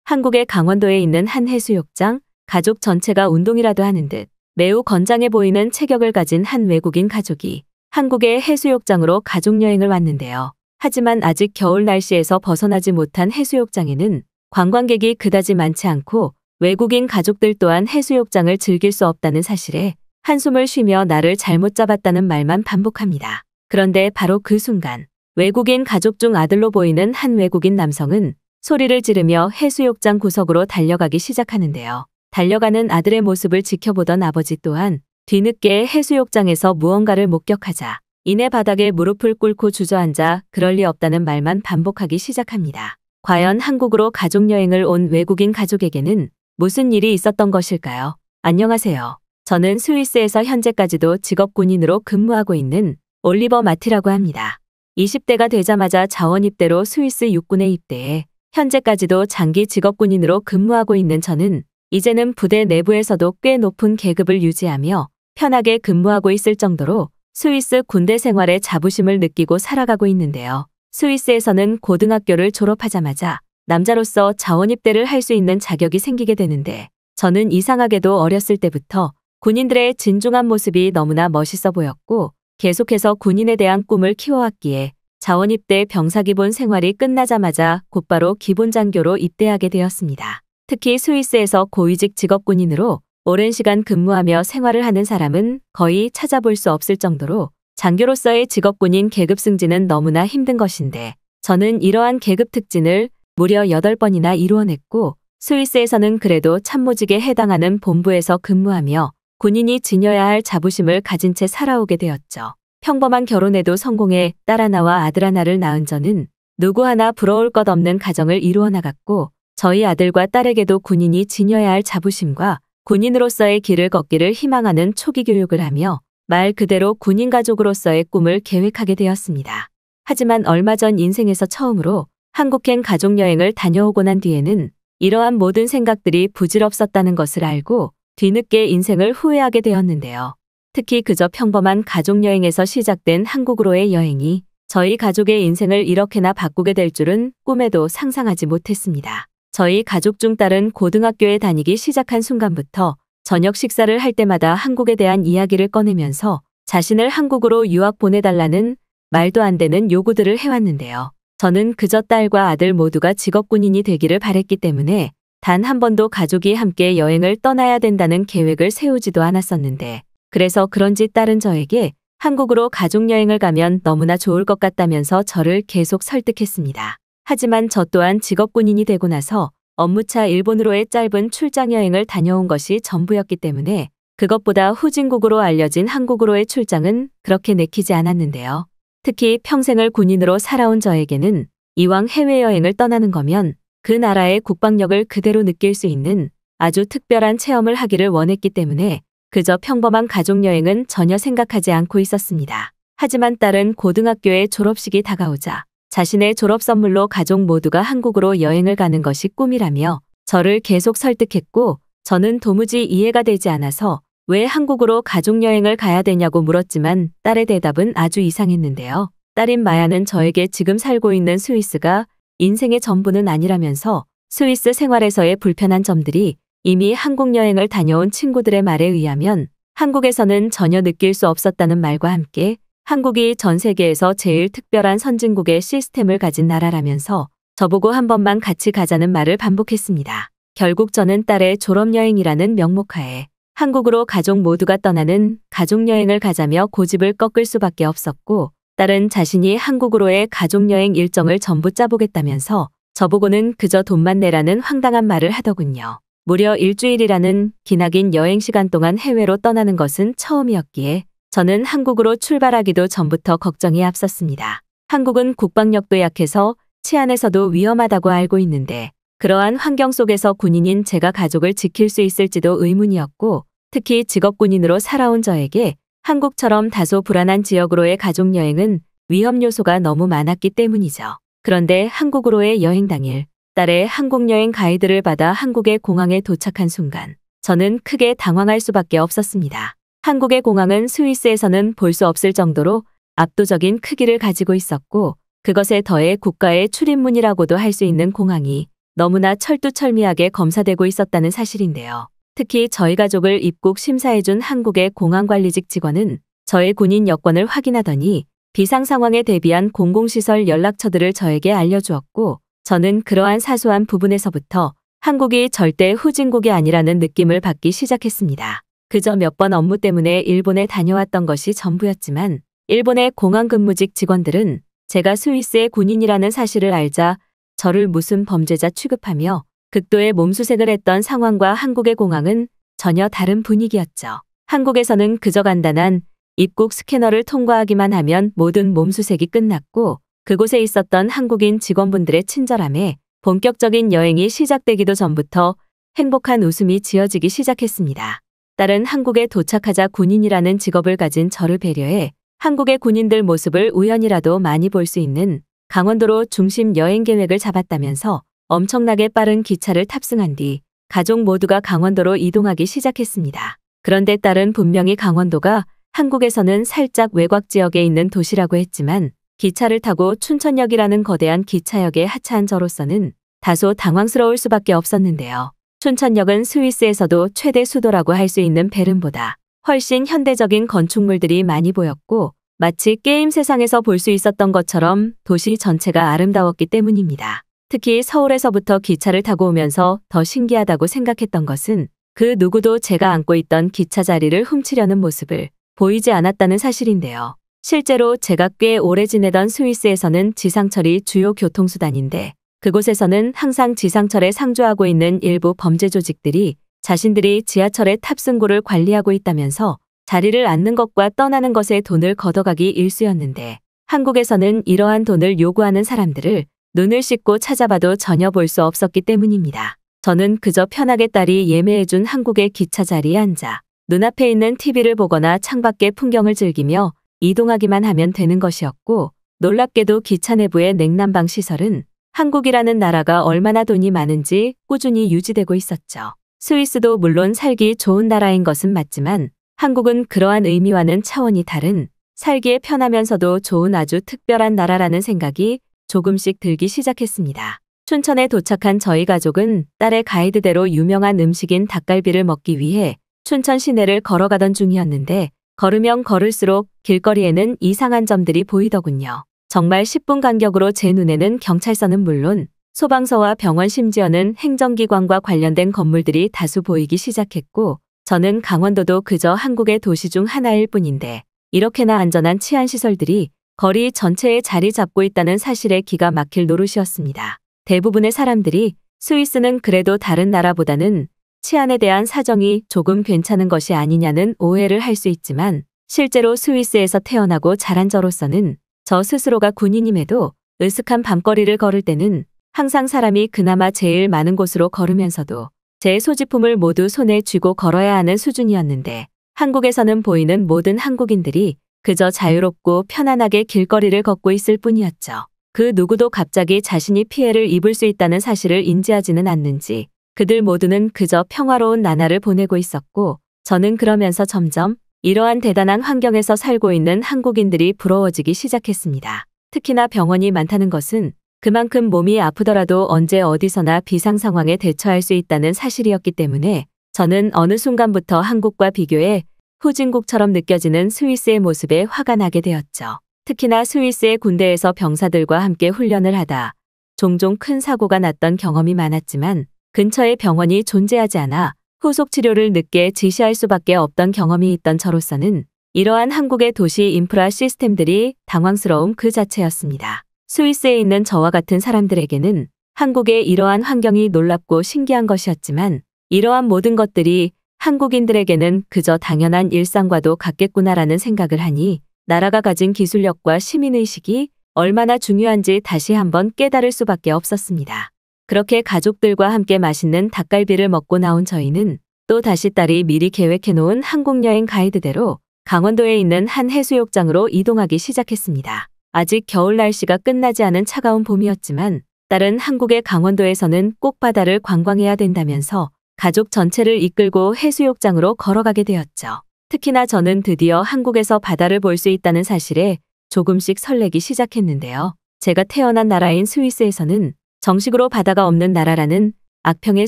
한국의 강원도에 있는 한 해수욕장, 가족 전체가 운동이라도 하는 듯 매우 건장해 보이는 체격을 가진 한 외국인 가족이 한국의 해수욕장으로 가족여행을 왔는데요. 하지만 아직 겨울 날씨에서 벗어나지 못한 해수욕장에는 관광객이 그다지 많지 않고 외국인 가족들 또한 해수욕장을 즐길 수 없다는 사실에 한숨을 쉬며 나를 잘못 잡았다는 말만 반복합니다. 그런데 바로 그 순간 외국인 가족 중 아들로 보이는 한 외국인 남성은 소리를 지르며 해수욕장 구석으로 달려가기 시작하는데요. 달려가는 아들의 모습을 지켜보던 아버지 또한 뒤늦게 해수욕장에서 무언가를 목격하자 이내 바닥에 무릎을 꿇고 주저앉아 그럴 리 없다는 말만 반복하기 시작합니다. 과연 한국으로 가족여행을 온 외국인 가족에게는 무슨 일이 있었던 것일까요? 안녕하세요. 저는 스위스에서 현재까지도 직업군인으로 근무하고 있는 올리버 마티라고 합니다. 20대가 되자마자 자원 입대로 스위스 육군에 입대해 현재까지도 장기 직업군인으로 근무하고 있는 저는 이제는 부대 내부에서도 꽤 높은 계급을 유지하며 편하게 근무하고 있을 정도로 스위스 군대 생활에 자부심을 느끼고 살아가고 있는데요. 스위스에서는 고등학교를 졸업하자마자 남자로서 자원 입대를 할 수 있는 자격이 생기게 되는데 저는 이상하게도 어렸을 때부터 군인들의 진중한 모습이 너무나 멋있어 보였고 계속해서 군인에 대한 꿈을 키워왔기에 자원 입대 병사 기본 생활이 끝나자마자 곧바로 기본 장교로 입대하게 되었습니다. 특히 스위스에서 고위직 직업군인으로 오랜 시간 근무하며 생활을 하는 사람은 거의 찾아볼 수 없을 정도로 장교로서의 직업군인 계급 승진은 너무나 힘든 것인데 저는 이러한 계급 특진을 무려 8번이나 이루어냈고 스위스에서는 그래도 참모직에 해당하는 본부에서 근무하며 군인이 지녀야 할 자부심을 가진 채 살아오게 되었죠. 평범한 결혼에도 성공해 딸 하나와 아들 하나를 낳은 저는 누구 하나 부러울 것 없는 가정을 이루어 나갔고 저희 아들과 딸에게도 군인이 지녀야 할 자부심과 군인으로서의 길을 걷기를 희망하는 초기 교육을 하며 말 그대로 군인 가족으로서의 꿈을 계획하게 되었습니다. 하지만 얼마 전 인생에서 처음으로 한국행 가족여행을 다녀오고 난 뒤에는 이러한 모든 생각들이 부질없었다는 것을 알고 뒤늦게 인생을 후회하게 되었는데요. 특히 그저 평범한 가족여행에서 시작된 한국으로의 여행이 저희 가족의 인생을 이렇게나 바꾸게 될 줄은 꿈에도 상상하지 못했습니다. 저희 가족 중 딸은 고등학교에 다니기 시작한 순간부터 저녁 식사를 할 때마다 한국에 대한 이야기를 꺼내면서 자신을 한국으로 유학 보내달라는 말도 안 되는 요구들을 해왔는데요. 저는 그저 딸과 아들 모두가 직업군인이 되기를 바랬기 때문에 단 한 번도 가족이 함께 여행을 떠나야 된다는 계획을 세우지도 않았었는데 그래서 그런지 딸은 저에게 한국으로 가족여행을 가면 너무나 좋을 것 같다면서 저를 계속 설득했습니다. 하지만 저 또한 직업군인이 되고 나서 업무차 일본으로의 짧은 출장여행을 다녀온 것이 전부였기 때문에 그것보다 후진국으로 알려진 한국으로의 출장은 그렇게 내키지 않았는데요. 특히 평생을 군인으로 살아온 저에게는 이왕 해외여행을 떠나는 거면 그 나라의 국방력을 그대로 느낄 수 있는 아주 특별한 체험을 하기를 원했기 때문에 그저 평범한 가족여행은 전혀 생각하지 않고 있었습니다. 하지만 딸은 고등학교의 졸업식이 다가오자 자신의 졸업 선물로 가족 모두가 한국으로 여행을 가는 것이 꿈이라며 저를 계속 설득했고 저는 도무지 이해가 되지 않아서 왜 한국으로 가족여행을 가야 되냐고 물었지만 딸의 대답은 아주 이상했는데요. 딸인 마야는 저에게 지금 살고 있는 스위스가 인생의 전부는 아니라면서 스위스 생활에서의 불편한 점들이 이미 한국 여행을 다녀온 친구들의 말에 의하면 한국에서는 전혀 느낄 수 없었다는 말과 함께 한국이 전 세계에서 제일 특별한 선진국의 시스템을 가진 나라라면서 저보고 한 번만 같이 가자는 말을 반복했습니다. 결국 저는 딸의 졸업여행이라는 명목하에 한국으로 가족 모두가 떠나는 가족여행을 가자며 고집을 꺾을 수밖에 없었고 딸은 자신이 한국으로의 가족여행 일정을 전부 짜보겠다면서 저보고는 그저 돈만 내라는 황당한 말을 하더군요. 무려 일주일이라는 기나긴 여행 시간 동안 해외로 떠나는 것은 처음이었기에 저는 한국으로 출발하기도 전부터 걱정이 앞섰습니다. 한국은 국방력도 약해서 치안에서도 위험하다고 알고 있는데 그러한 환경 속에서 군인인 제가 가족을 지킬 수 있을지도 의문이었고 특히 직업군인으로 살아온 저에게 한국처럼 다소 불안한 지역으로의 가족여행은 위험 요소가 너무 많았기 때문이죠. 그런데 한국으로의 여행 당일 딸의 한국여행 가이드를 받아 한국의 공항에 도착한 순간 저는 크게 당황할 수밖에 없었습니다. 한국의 공항은 스위스에서는 볼 수 없을 정도로 압도적인 크기를 가지고 있었고 그것에 더해 국가의 출입문이라고도 할 수 있는 공항이 너무나 철두철미하게 검사되고 있었다는 사실인데요. 특히 저희 가족을 입국 심사해준 한국의 공항관리직 직원은 저의 군인 여권을 확인하더니 비상 상황에 대비한 공공시설 연락처들을 저에게 알려주었고, 저는 그러한 사소한 부분에서부터 한국이 절대 후진국이 아니라는 느낌을 받기 시작했습니다. 그저 몇 번 업무 때문에 일본에 다녀왔던 것이 전부였지만 일본의 공항 근무직 직원들은 제가 스위스의 군인이라는 사실을 알자 저를 무슨 범죄자 취급하며 극도의 몸수색을 했던 상황과 한국의 공항은 전혀 다른 분위기였죠. 한국에서는 그저 간단한 입국 스캐너를 통과하기만 하면 모든 몸수색이 끝났고, 그곳에 있었던 한국인 직원분들의 친절함에 본격적인 여행이 시작되기도 전부터 행복한 웃음이 지어지기 시작했습니다. 딸은 한국에 도착하자 군인이라는 직업을 가진 저를 배려해 한국의 군인들 모습을 우연이라도 많이 볼 수 있는 강원도로 중심 여행 계획을 잡았다면서 엄청나게 빠른 기차를 탑승한 뒤 가족 모두가 강원도로 이동하기 시작했습니다. 그런데 딸은 분명히 강원도가 한국에서는 살짝 외곽 지역에 있는 도시라고 했지만 기차를 타고 춘천역이라는 거대한 기차역에 하차한 저로서는 다소 당황스러울 수밖에 없었는데요. 춘천역은 스위스에서도 최대 수도라고 할 수 있는 베른보다 훨씬 현대적인 건축물들이 많이 보였고, 마치 게임 세상에서 볼 수 있었던 것처럼 도시 전체가 아름다웠기 때문입니다. 특히 서울에서부터 기차를 타고 오면서 더 신기하다고 생각했던 것은 그 누구도 제가 앉고 있던 기차 자리를 훔치려는 모습을 보이지 않았다는 사실인데요. 실제로 제가 꽤 오래 지내던 스위스에서는 지상철이 주요 교통수단인데, 그곳에서는 항상 지상철에 상주하고 있는 일부 범죄 조직들이 자신들이 지하철의 탑승구를 관리하고 있다면서 자리를 앉는 것과 떠나는 것에 돈을 걷어가기 일쑤였는데, 한국에서는 이러한 돈을 요구하는 사람들을 눈을 씻고 찾아봐도 전혀 볼 수 없었기 때문입니다. 저는 그저 편하게 딸이 예매해준 한국의 기차 자리에 앉아 눈앞에 있는 TV를 보거나 창밖의 풍경을 즐기며 이동하기만 하면 되는 것이었고, 놀랍게도 기차 내부의 냉난방 시설은 한국이라는 나라가 얼마나 돈이 많은지 꾸준히 유지되고 있었죠. 스위스도 물론 살기 좋은 나라인 것은 맞지만 한국은 그러한 의미와는 차원이 다른 살기에 편하면서도 좋은 아주 특별한 나라라는 생각이 조금씩 들기 시작했습니다. 춘천에 도착한 저희 가족은 딸의 가이드대로 유명한 음식인 닭갈비를 먹기 위해 춘천 시내를 걸어가던 중이었는데, 걸으면 걸을수록 길거리에는 이상한 점들이 보이더군요. 정말 10분 간격으로 제 눈에는 경찰서는 물론 소방서와 병원, 심지어는 행정기관과 관련된 건물들이 다수 보이기 시작했고, 저는 강원도도 그저 한국의 도시 중 하나일 뿐인데 이렇게나 안전한 치안시설들이 거리 전체에 자리 잡고 있다는 사실에 기가 막힐 노릇이었습니다. 대부분의 사람들이 스위스는 그래도 다른 나라보다는 치안에 대한 사정이 조금 괜찮은 것이 아니냐는 오해를 할 수 있지만, 실제로 스위스에서 태어나고 자란 저로서는 저 스스로가 군인임에도 으슥한 밤거리를 걸을 때는 항상 사람이 그나마 제일 많은 곳으로 걸으면서도 제 소지품을 모두 손에 쥐고 걸어야 하는 수준이었는데, 한국에서는 보이는 모든 한국인들이 그저 자유롭고 편안하게 길거리를 걷고 있을 뿐이었죠. 그 누구도 갑자기 자신이 피해를 입을 수 있다는 사실을 인지하지는 않는지 그들 모두는 그저 평화로운 나날을 보내고 있었고, 저는 그러면서 점점 이러한 대단한 환경에서 살고 있는 한국인들이 부러워지기 시작했습니다. 특히나 병원이 많다는 것은 그만큼 몸이 아프더라도 언제 어디서나 비상 상황에 대처할 수 있다는 사실이었기 때문에 저는 어느 순간부터 한국과 비교해 후진국처럼 느껴지는 스위스의 모습에 화가 나게 되었죠. 특히나 스위스의 군대에서 병사들과 함께 훈련을 하다 종종 큰 사고가 났던 경험이 많았지만, 근처에 병원이 존재하지 않아 후속 치료를 늦게 지시할 수밖에 없던 경험이 있던 저로서는 이러한 한국의 도시 인프라 시스템들이 당황스러움 그 자체였습니다. 스위스에 있는 저와 같은 사람들에게는 한국의 이러한 환경이 놀랍고 신기한 것이었지만, 이러한 모든 것들이 한국인들에게는 그저 당연한 일상과도 같겠구나라는 생각을 하니 나라가 가진 기술력과 시민의식이 얼마나 중요한지 다시 한번 깨달을 수밖에 없었습니다. 그렇게 가족들과 함께 맛있는 닭갈비를 먹고 나온 저희는 또 다시 딸이 미리 계획해놓은 한국여행 가이드대로 강원도에 있는 한 해수욕장으로 이동하기 시작했습니다. 아직 겨울 날씨가 끝나지 않은 차가운 봄이었지만 딸은 한국의 강원도에서는 꼭 바다를 관광해야 된다면서 가족 전체를 이끌고 해수욕장으로 걸어가게 되었죠. 특히나 저는 드디어 한국에서 바다를 볼 수 있다는 사실에 조금씩 설레기 시작했는데요. 제가 태어난 나라인 스위스에서는 정식으로 바다가 없는 나라라는 악평의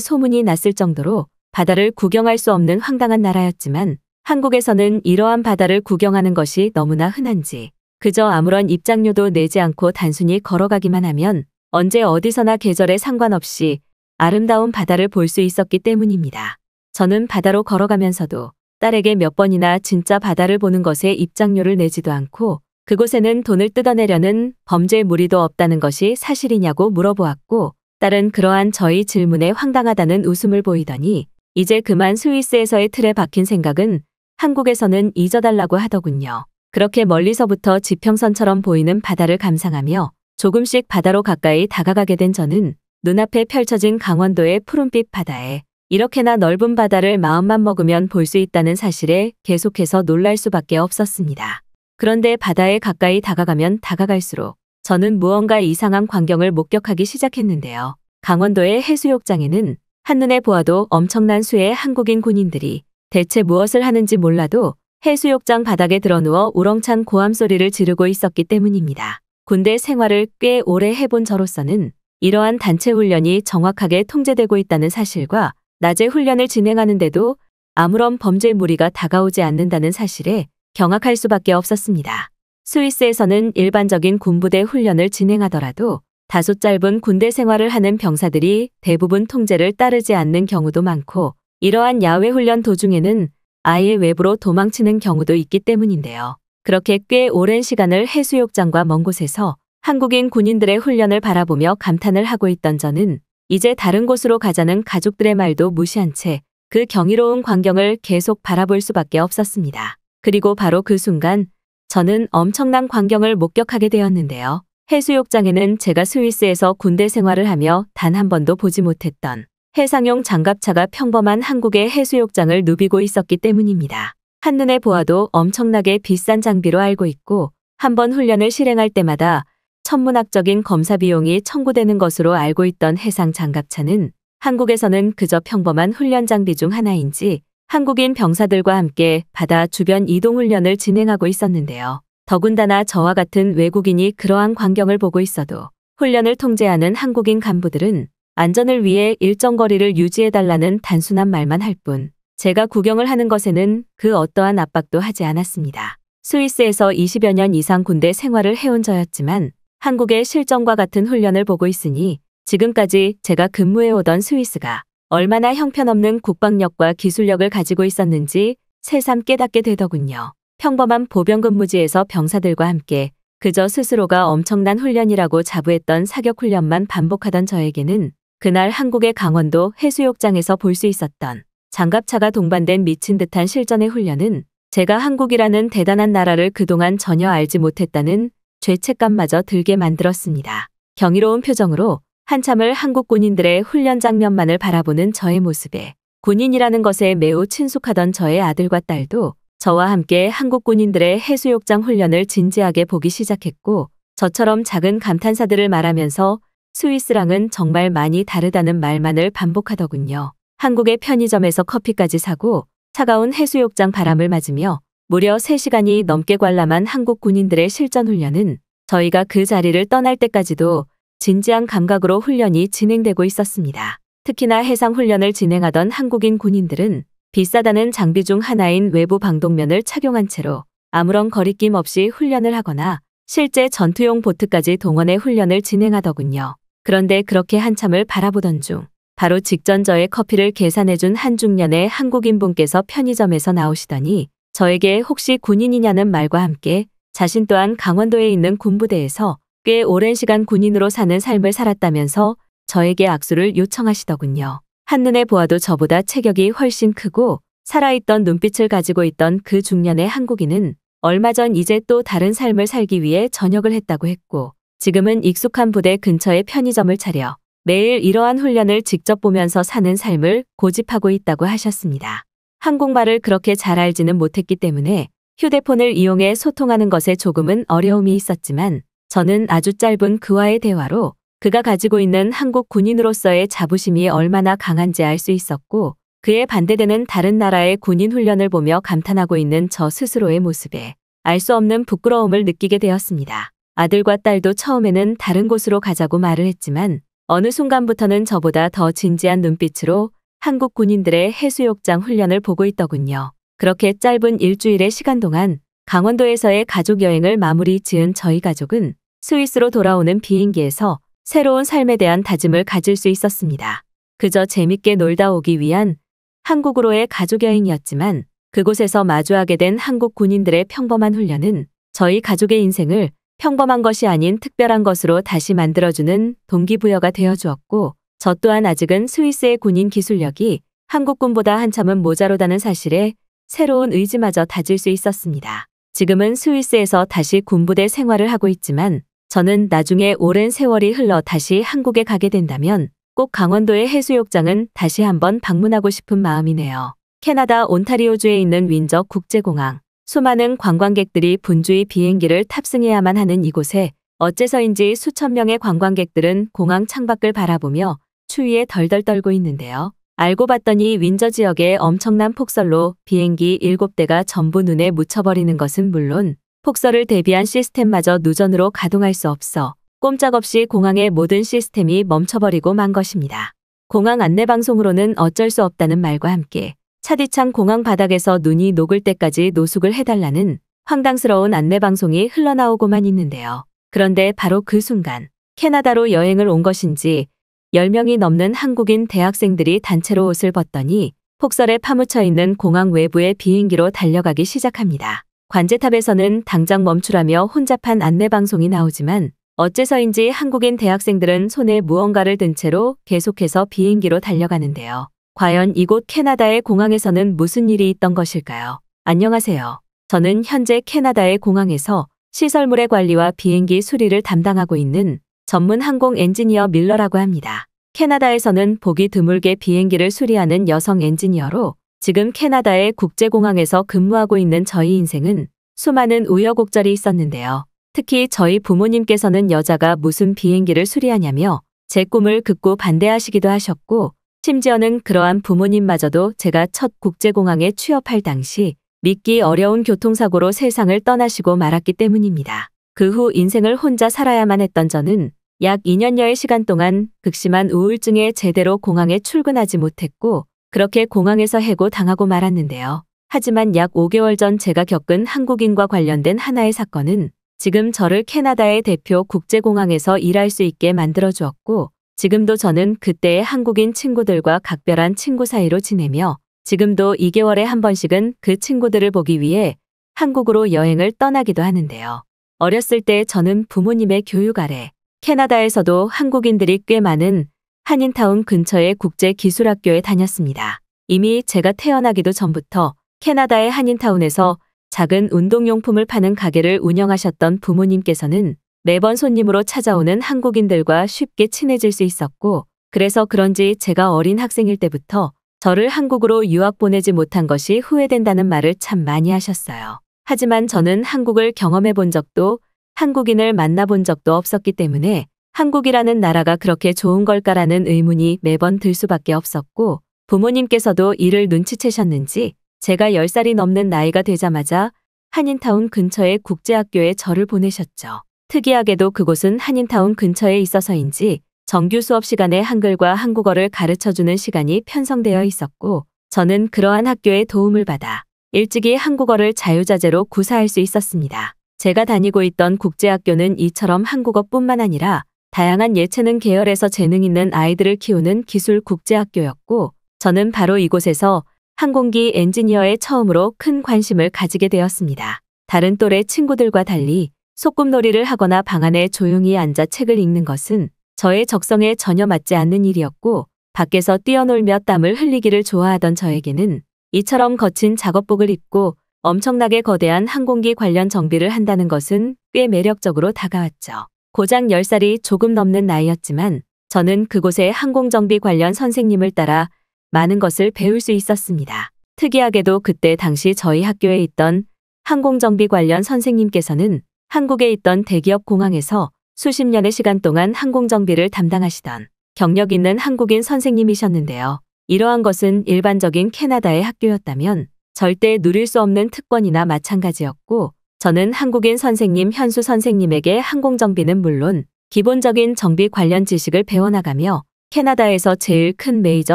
소문이 났을 정도로 바다를 구경할 수 없는 황당한 나라였지만 한국에서는 이러한 바다를 구경하는 것이 너무나 흔한지 그저 아무런 입장료도 내지 않고 단순히 걸어가기만 하면 언제 어디서나 계절에 상관없이 아름다운 바다를 볼 수 있었기 때문입니다. 저는 바다로 걸어가면서도 딸에게 몇 번이나 진짜 바다를 보는 것에 입장료를 내지도 않고 그곳에는 돈을 뜯어내려는 범죄 무리도 없다는 것이 사실이냐고 물어보았고 딸은 그러한 저희 질문에 황당하다는 웃음을 보이더니 이제 그만 스위스에서의 틀에 박힌 생각은 한국에서는 잊어달라고 하더군요. 그렇게 멀리서부터 지평선처럼 보이는 바다를 감상하며 조금씩 바다로 가까이 다가가게 된 저는 눈앞에 펼쳐진 강원도의 푸른빛 바다에 이렇게나 넓은 바다를 마음만 먹으면 볼 수 있다는 사실에 계속해서 놀랄 수밖에 없었습니다. 그런데 바다에 가까이 다가가면 다가갈수록 저는 무언가 이상한 광경을 목격하기 시작했는데요. 강원도의 해수욕장에는 한눈에 보아도 엄청난 수의 한국인 군인들이 대체 무엇을 하는지 몰라도 해수욕장 바닥에 드러누워 우렁찬 고함 소리를 지르고 있었기 때문입니다. 군대 생활을 꽤 오래 해본 저로서는 이러한 단체 훈련이 정확하게 통제되고 있다는 사실과 낮에 훈련을 진행하는데도 아무런 범죄 무리가 다가오지 않는다는 사실에 경악할 수밖에 없었습니다. 스위스에서는 일반적인 군부대 훈련을 진행하더라도 다소 짧은 군대 생활을 하는 병사들이 대부분 통제를 따르지 않는 경우도 많고 이러한 야외 훈련 도중에는 아예 외부로 도망치는 경우도 있기 때문인데요. 그렇게 꽤 오랜 시간을 해수욕장과 먼 곳에서 한국인 군인들의 훈련을 바라보며 감탄을 하고 있던 저는 이제 다른 곳으로 가자는 가족들의 말도 무시한 채 그 경이로운 광경을 계속 바라볼 수밖에 없었습니다. 그리고 바로 그 순간 저는 엄청난 광경을 목격하게 되었는데요. 해수욕장에는 제가 스위스에서 군대 생활을 하며 단 한 번도 보지 못했던 해상용 장갑차가 평범한 한국의 해수욕장을 누비고 있었기 때문입니다. 한눈에 보아도 엄청나게 비싼 장비로 알고 있고 한번 훈련을 실행할 때마다 천문학적인 검사 비용이 청구되는 것으로 알고 있던 해상 장갑차는 한국에서는 그저 평범한 훈련 장비 중 하나인지 한국인 병사들과 함께 바다 주변 이동 훈련을 진행하고 있었는데요. 더군다나 저와 같은 외국인이 그러한 광경을 보고 있어도 훈련을 통제하는 한국인 간부들은 안전을 위해 일정 거리를 유지해달라는 단순한 말만 할 뿐 제가 구경을 하는 것에는 그 어떠한 압박도 하지 않았습니다. 스위스에서 20여 년 이상 군대 생활을 해온 저였지만 한국의 실전과 같은 훈련을 보고 있으니 지금까지 제가 근무해오던 스위스가 얼마나 형편없는 국방력과 기술력을 가지고 있었는지 새삼 깨닫게 되더군요. 평범한 보병 근무지에서 병사들과 함께 그저 스스로가 엄청난 훈련이라고 자부했던 사격 훈련만 반복하던 저에게는 그날 한국의 강원도 해수욕장에서 볼 수 있었던 장갑차가 동반된 미친 듯한 실전의 훈련은 제가 한국이라는 대단한 나라를 그동안 전혀 알지 못했다는 죄책감마저 들게 만들었습니다. 경이로운 표정으로 한참을 한국 군인들의 훈련 장면만을 바라보는 저의 모습에 군인이라는 것에 매우 친숙하던 저의 아들과 딸도 저와 함께 한국 군인들의 해수욕장 훈련을 진지하게 보기 시작했고 저처럼 작은 감탄사들을 말하면서 스위스랑은 정말 많이 다르다는 말만을 반복하더군요. 한국의 편의점에서 커피까지 사고 차가운 해수욕장 바람을 맞으며 무려 3시간이 넘게 관람한 한국 군인들의 실전 훈련은 저희가 그 자리를 떠날 때까지도 진지한 감각으로 훈련이 진행되고 있었습니다. 특히나 해상 훈련을 진행하던 한국인 군인들은 비싸다는 장비 중 하나인 외부 방독면을 착용한 채로 아무런 거리낌 없이 훈련을 하거나 실제 전투용 보트까지 동원해 훈련을 진행하더군요. 그런데 그렇게 한참을 바라보던 중 바로 직전 저의 커피를 계산해준 한 중년의 한국인분께서 편의점에서 나오시더니 저에게 혹시 군인이냐는 말과 함께 자신 또한 강원도에 있는 군부대에서 꽤 오랜 시간 군인으로 사는 삶을 살았다면서 저에게 악수를 요청하시더군요. 한눈에 보아도 저보다 체격이 훨씬 크고 살아있던 눈빛을 가지고 있던 그 중년의 한국인은 얼마 전 이제 또 다른 삶을 살기 위해 전역을 했다고 했고 지금은 익숙한 부대 근처에 편의점을 차려 매일 이러한 훈련을 직접 보면서 사는 삶을 고집하고 있다고 하셨습니다. 한국말을 그렇게 잘 알지는 못했기 때문에 휴대폰을 이용해 소통하는 것에 조금은 어려움이 있었지만 저는 아주 짧은 그와의 대화로 그가 가지고 있는 한국 군인으로서의 자부심이 얼마나 강한지 알 수 있었고 그에 반대되는 다른 나라의 군인 훈련을 보며 감탄하고 있는 저 스스로의 모습에 알 수 없는 부끄러움을 느끼게 되었습니다. 아들과 딸도 처음에는 다른 곳으로 가자고 말을 했지만 어느 순간부터는 저보다 더 진지한 눈빛으로 한국 군인들의 해수욕장 훈련을 보고 있더군요. 그렇게 짧은 일주일의 시간 동안 강원도에서의 가족 여행을 마무리 지은 저희 가족은 스위스로 돌아오는 비행기에서 새로운 삶에 대한 다짐을 가질 수 있었습니다. 그저 재밌게 놀다 오기 위한 한국으로의 가족 여행이었지만 그곳에서 마주하게 된 한국 군인들의 평범한 훈련은 저희 가족의 인생을 평범한 것이 아닌 특별한 것으로 다시 만들어주는 동기부여가 되어주었고, 저 또한 아직은 스위스의 군인 기술력이 한국군보다 한참은 모자르다는 사실에 새로운 의지마저 다질 수 있었습니다. 지금은 스위스에서 다시 군부대 생활을 하고 있지만 저는 나중에 오랜 세월이 흘러 다시 한국에 가게 된다면 꼭 강원도의 해수욕장은 다시 한번 방문하고 싶은 마음이네요. 캐나다 온타리오주에 있는 윈저 국제공항. 수많은 관광객들이 분주히 비행기를 탑승해야만 하는 이곳에 어째서인지 수천 명의 관광객들은 공항 창밖을 바라보며 추위에 덜덜 떨고 있는데요. 알고 봤더니 윈저 지역의 엄청난 폭설로 비행기 7대가 전부 눈에 묻혀버리는 것은 물론 폭설을 대비한 시스템마저 누전으로 가동할 수 없어 꼼짝없이 공항의 모든 시스템이 멈춰버리고 만 것입니다. 공항 안내방송으로는 어쩔 수 없다는 말과 함께 차디찬 공항 바닥에서 눈이 녹을 때까지 노숙을 해달라는 황당스러운 안내방송이 흘러나오고만 있는데요. 그런데 바로 그 순간 캐나다로 여행을 온 것인지 10명이 넘는 한국인 대학생들이 단체로 옷을 벗더니 폭설에 파묻혀 있는 공항 외부의 비행기로 달려가기 시작합니다. 관제탑에서는 당장 멈추라며 혼잡한 안내방송이 나오지만 어째서인지 한국인 대학생들은 손에 무언가를 든 채로 계속해서 비행기로 달려가는데요. 과연 이곳 캐나다의 공항에서는 무슨 일이 있던 것일까요? 안녕하세요. 저는 현재 캐나다의 공항에서 시설물의 관리와 비행기 수리를 담당하고 있는 전문 항공 엔지니어 밀러라고 합니다. 캐나다에서는 보기 드물게 비행기를 수리하는 여성 엔지니어로 지금 캐나다의 국제공항에서 근무하고 있는 저희 인생은 수많은 우여곡절이 있었는데요. 특히 저희 부모님께서는 여자가 무슨 비행기를 수리하냐며 제 꿈을 극구 반대하시기도 하셨고, 심지어는 그러한 부모님마저도 제가 첫 국제공항에 취업할 당시 믿기 어려운 교통사고로 세상을 떠나시고 말았기 때문입니다. 그 후 인생을 혼자 살아야만 했던 저는 약 2년여의 시간 동안 극심한 우울증에 제대로 공항에 출근하지 못했고 그렇게 공항에서 해고당하고 말았는데요. 하지만 약 5개월 전 제가 겪은 한국인과 관련된 하나의 사건은 지금 저를 캐나다의 대표 국제공항에서 일할 수 있게 만들어주었고, 지금도 저는 그때의 한국인 친구들과 각별한 친구 사이로 지내며 지금도 2개월에 한 번씩은 그 친구들을 보기 위해 한국으로 여행을 떠나기도 하는데요. 어렸을 때 저는 부모님의 교육 아래 캐나다에서도 한국인들이 꽤 많은 한인타운 근처의 국제기술학교에 다녔습니다. 이미 제가 태어나기도 전부터 캐나다의 한인타운에서 작은 운동용품을 파는 가게를 운영하셨던 부모님께서는 매번 손님으로 찾아오는 한국인들과 쉽게 친해질 수 있었고, 그래서 그런지 제가 어린 학생일 때부터 저를 한국으로 유학 보내지 못한 것이 후회된다는 말을 참 많이 하셨어요. 하지만 저는 한국을 경험해 본 적도 한국인을 만나본 적도 없었기 때문에 한국이라는 나라가 그렇게 좋은 걸까라는 의문이 매번 들 수밖에 없었고, 부모님께서도 이를 눈치채셨는지 제가 10살이 넘는 나이가 되자마자 한인타운 근처의 국제학교에 저를 보내셨죠. 특이하게도 그곳은 한인타운 근처에 있어서인지 정규 수업 시간에 한글과 한국어를 가르쳐주는 시간이 편성되어 있었고, 저는 그러한 학교의 도움을 받아 일찍이 한국어를 자유자재로 구사할 수 있었습니다. 제가 다니고 있던 국제학교는 이처럼 한국어뿐만 아니라 다양한 예체능 계열에서 재능 있는 아이들을 키우는 기술 국제학교였고, 저는 바로 이곳에서 항공기 엔지니어에 처음으로 큰 관심을 가지게 되었습니다. 다른 또래 친구들과 달리 소꿉놀이를 하거나 방 안에 조용히 앉아 책을 읽는 것은 저의 적성에 전혀 맞지 않는 일이었고, 밖에서 뛰어놀며 땀을 흘리기를 좋아하던 저에게는 이처럼 거친 작업복을 입고 엄청나게 거대한 항공기 관련 정비를 한다는 것은 꽤 매력적으로 다가왔죠. 고작 10살이 조금 넘는 나이였지만 저는 그곳의 항공정비 관련 선생님을 따라 많은 것을 배울 수 있었습니다. 특이하게도 그때 당시 저희 학교에 있던 항공정비 관련 선생님께서는 한국에 있던 대기업 공항에서 수십 년의 시간 동안 항공정비를 담당하시던 경력 있는 한국인 선생님이셨는데요. 이러한 것은 일반적인 캐나다의 학교였다면 절대 누릴 수 없는 특권이나 마찬가지였고, 저는 한국인 선생님 현수 선생님에게 항공정비는 물론 기본적인 정비 관련 지식을 배워나가며 캐나다에서 제일 큰 메이저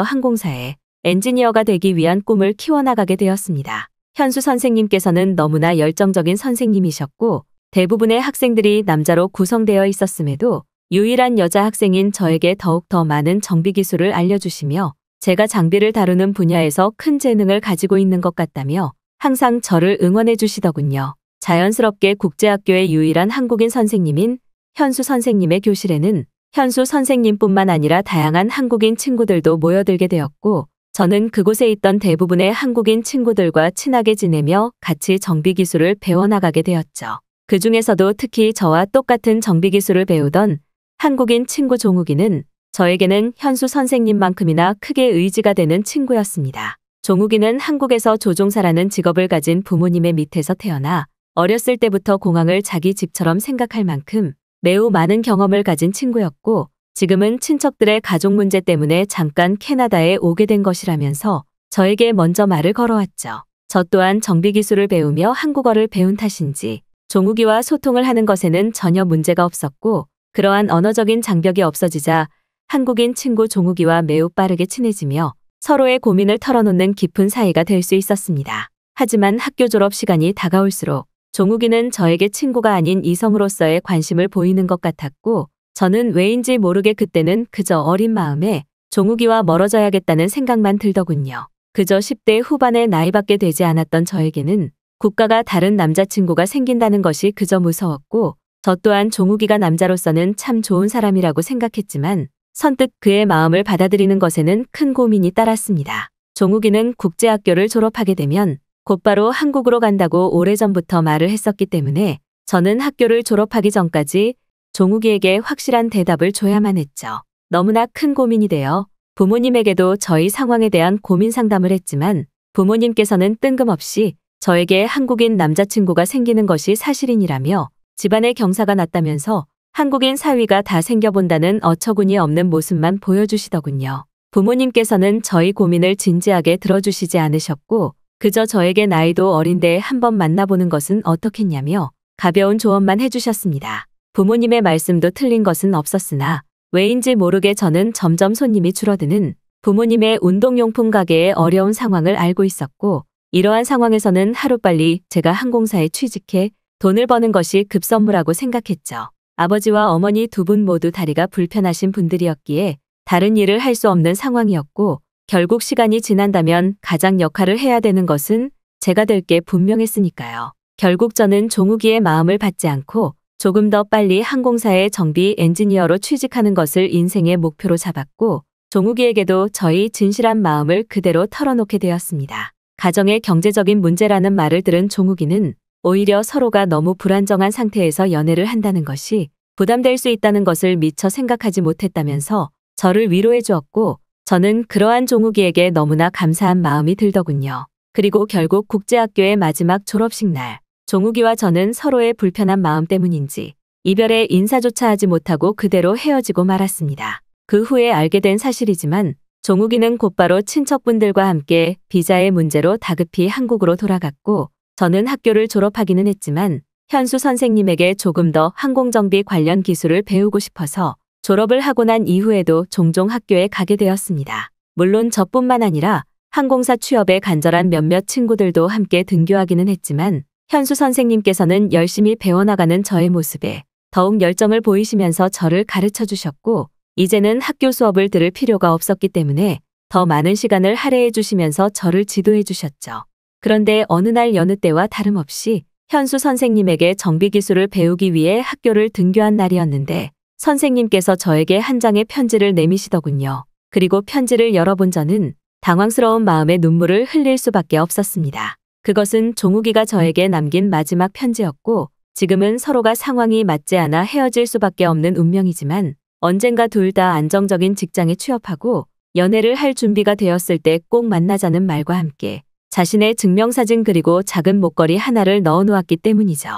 항공사에 엔지니어가 되기 위한 꿈을 키워나가게 되었습니다. 현수 선생님께서는 너무나 열정적인 선생님이셨고 대부분의 학생들이 남자로 구성되어 있었음에도 유일한 여자 학생인 저에게 더욱 더 많은 정비 기술을 알려주시며 제가 장비를 다루는 분야에서 큰 재능을 가지고 있는 것 같다며 항상 저를 응원해 주시더군요. 자연스럽게 국제학교의 유일한 한국인 선생님인 현수 선생님의 교실에는 현수 선생님뿐만 아니라 다양한 한국인 친구들도 모여들게 되었고 저는 그곳에 있던 대부분의 한국인 친구들과 친하게 지내며 같이 정비 기술을 배워나가게 되었죠. 그 중에서도 특히 저와 똑같은 정비 기술을 배우던 한국인 친구 종욱이는 저에게는 현수 선생님만큼이나 크게 의지가 되는 친구였습니다. 종욱이는 한국에서 조종사라는 직업을 가진 부모님의 밑에서 태어나 어렸을 때부터 공항을 자기 집처럼 생각할 만큼 매우 많은 경험을 가진 친구였고 지금은 친척들의 가족 문제 때문에 잠깐 캐나다에 오게 된 것이라면서 저에게 먼저 말을 걸어왔죠. 저 또한 정비 기술을 배우며 한국어를 배운 탓인지 종욱이와 소통을 하는 것에는 전혀 문제가 없었고 그러한 언어적인 장벽이 없어지자 한국인 친구 종욱이와 매우 빠르게 친해지며 서로의 고민을 털어놓는 깊은 사이가 될 수 있었습니다. 하지만 학교 졸업 시간이 다가올수록 종욱이는 저에게 친구가 아닌 이성으로서의 관심을 보이는 것 같았고 저는 왜인지 모르게 그때는 그저 어린 마음에 종욱이와 멀어져야겠다는 생각만 들더군요. 그저 10대 후반의 나이밖에 되지 않았던 저에게는 국가가 다른 남자친구가 생긴다는 것이 그저 무서웠고 저 또한 종욱이가 남자로서는 참 좋은 사람이라고 생각했지만 선뜻 그의 마음을 받아들이는 것에는 큰 고민이 따랐습니다. 종욱이는 국제학교를 졸업하게 되면 곧바로 한국으로 간다고 오래전부터 말을 했었기 때문에 저는 학교를 졸업하기 전까지 종욱이에게 확실한 대답을 줘야만 했죠. 너무나 큰 고민이 되어 부모님에게도 저희 상황에 대한 고민 상담을 했지만 부모님께서는 뜬금없이 저에게 한국인 남자친구가 생기는 것이 사실이라며 집안의 경사가 났다면서 한국인 사위가 다 생겨본다는 어처구니 없는 모습만 보여주시더군요. 부모님께서는 저희 고민을 진지하게 들어주시지 않으셨고 그저 저에게 나이도 어린데 한번 만나보는 것은 어떻겠냐며 가벼운 조언만 해주셨습니다. 부모님의 말씀도 틀린 것은 없었으나 왜인지 모르게 저는 점점 손님이 줄어드는 부모님의 운동용품 가게의 어려운 상황을 알고 있었고 이러한 상황에서는 하루빨리 제가 항공사에 취직해 돈을 버는 것이 급선무라고 생각했죠. 아버지와 어머니 두 분 모두 다리가 불편하신 분들이었기에 다른 일을 할 수 없는 상황이었고 결국 시간이 지난다면 가장 역할을 해야 되는 것은 제가 될 게 분명했으니까요. 결국 저는 종욱이의 마음을 받지 않고 조금 더 빨리 항공사의 정비 엔지니어로 취직하는 것을 인생의 목표로 잡았고 종욱이에게도 저희 진실한 마음을 그대로 털어놓게 되었습니다. 가정의 경제적인 문제라는 말을 들은 종욱이는 오히려 서로가 너무 불안정한 상태에서 연애를 한다는 것이 부담될 수 있다는 것을 미처 생각하지 못했다면서 저를 위로해 주었고 저는 그러한 종욱이에게 너무나 감사한 마음이 들더군요. 그리고 결국 국제학교의 마지막 졸업식 날 종욱이와 저는 서로의 불편한 마음 때문인지 이별의 인사조차 하지 못하고 그대로 헤어지고 말았습니다. 그 후에 알게 된 사실이지만 종욱이는 곧바로 친척분들과 함께 비자의 문제로 다급히 한국으로 돌아갔고 저는 학교를 졸업하기는 했지만 현수 선생님에게 조금 더 항공정비 관련 기술을 배우고 싶어서 졸업을 하고 난 이후에도 종종 학교에 가게 되었습니다. 물론 저뿐만 아니라 항공사 취업에 간절한 몇몇 친구들도 함께 등교하기는 했지만 현수 선생님께서는 열심히 배워나가는 저의 모습에 더욱 열정을 보이시면서 저를 가르쳐 주셨고 이제는 학교 수업을 들을 필요가 없었기 때문에 더 많은 시간을 할애해 주시면서 저를 지도해 주셨죠. 그런데 어느 날 여느 때와 다름없이 현수 선생님에게 정비 기술을 배우기 위해 학교를 등교한 날이었는데 선생님께서 저에게 한 장의 편지를 내미시더군요. 그리고 편지를 열어본 저는 당황스러운 마음에 눈물을 흘릴 수밖에 없었습니다. 그것은 종욱이가 저에게 남긴 마지막 편지였고 지금은 서로가 상황이 맞지 않아 헤어질 수밖에 없는 운명이지만 언젠가 둘 다 안정적인 직장에 취업하고 연애를 할 준비가 되었을 때 꼭 만나자는 말과 함께 자신의 증명사진 그리고 작은 목걸이 하나를 넣어 놓았기 때문이죠.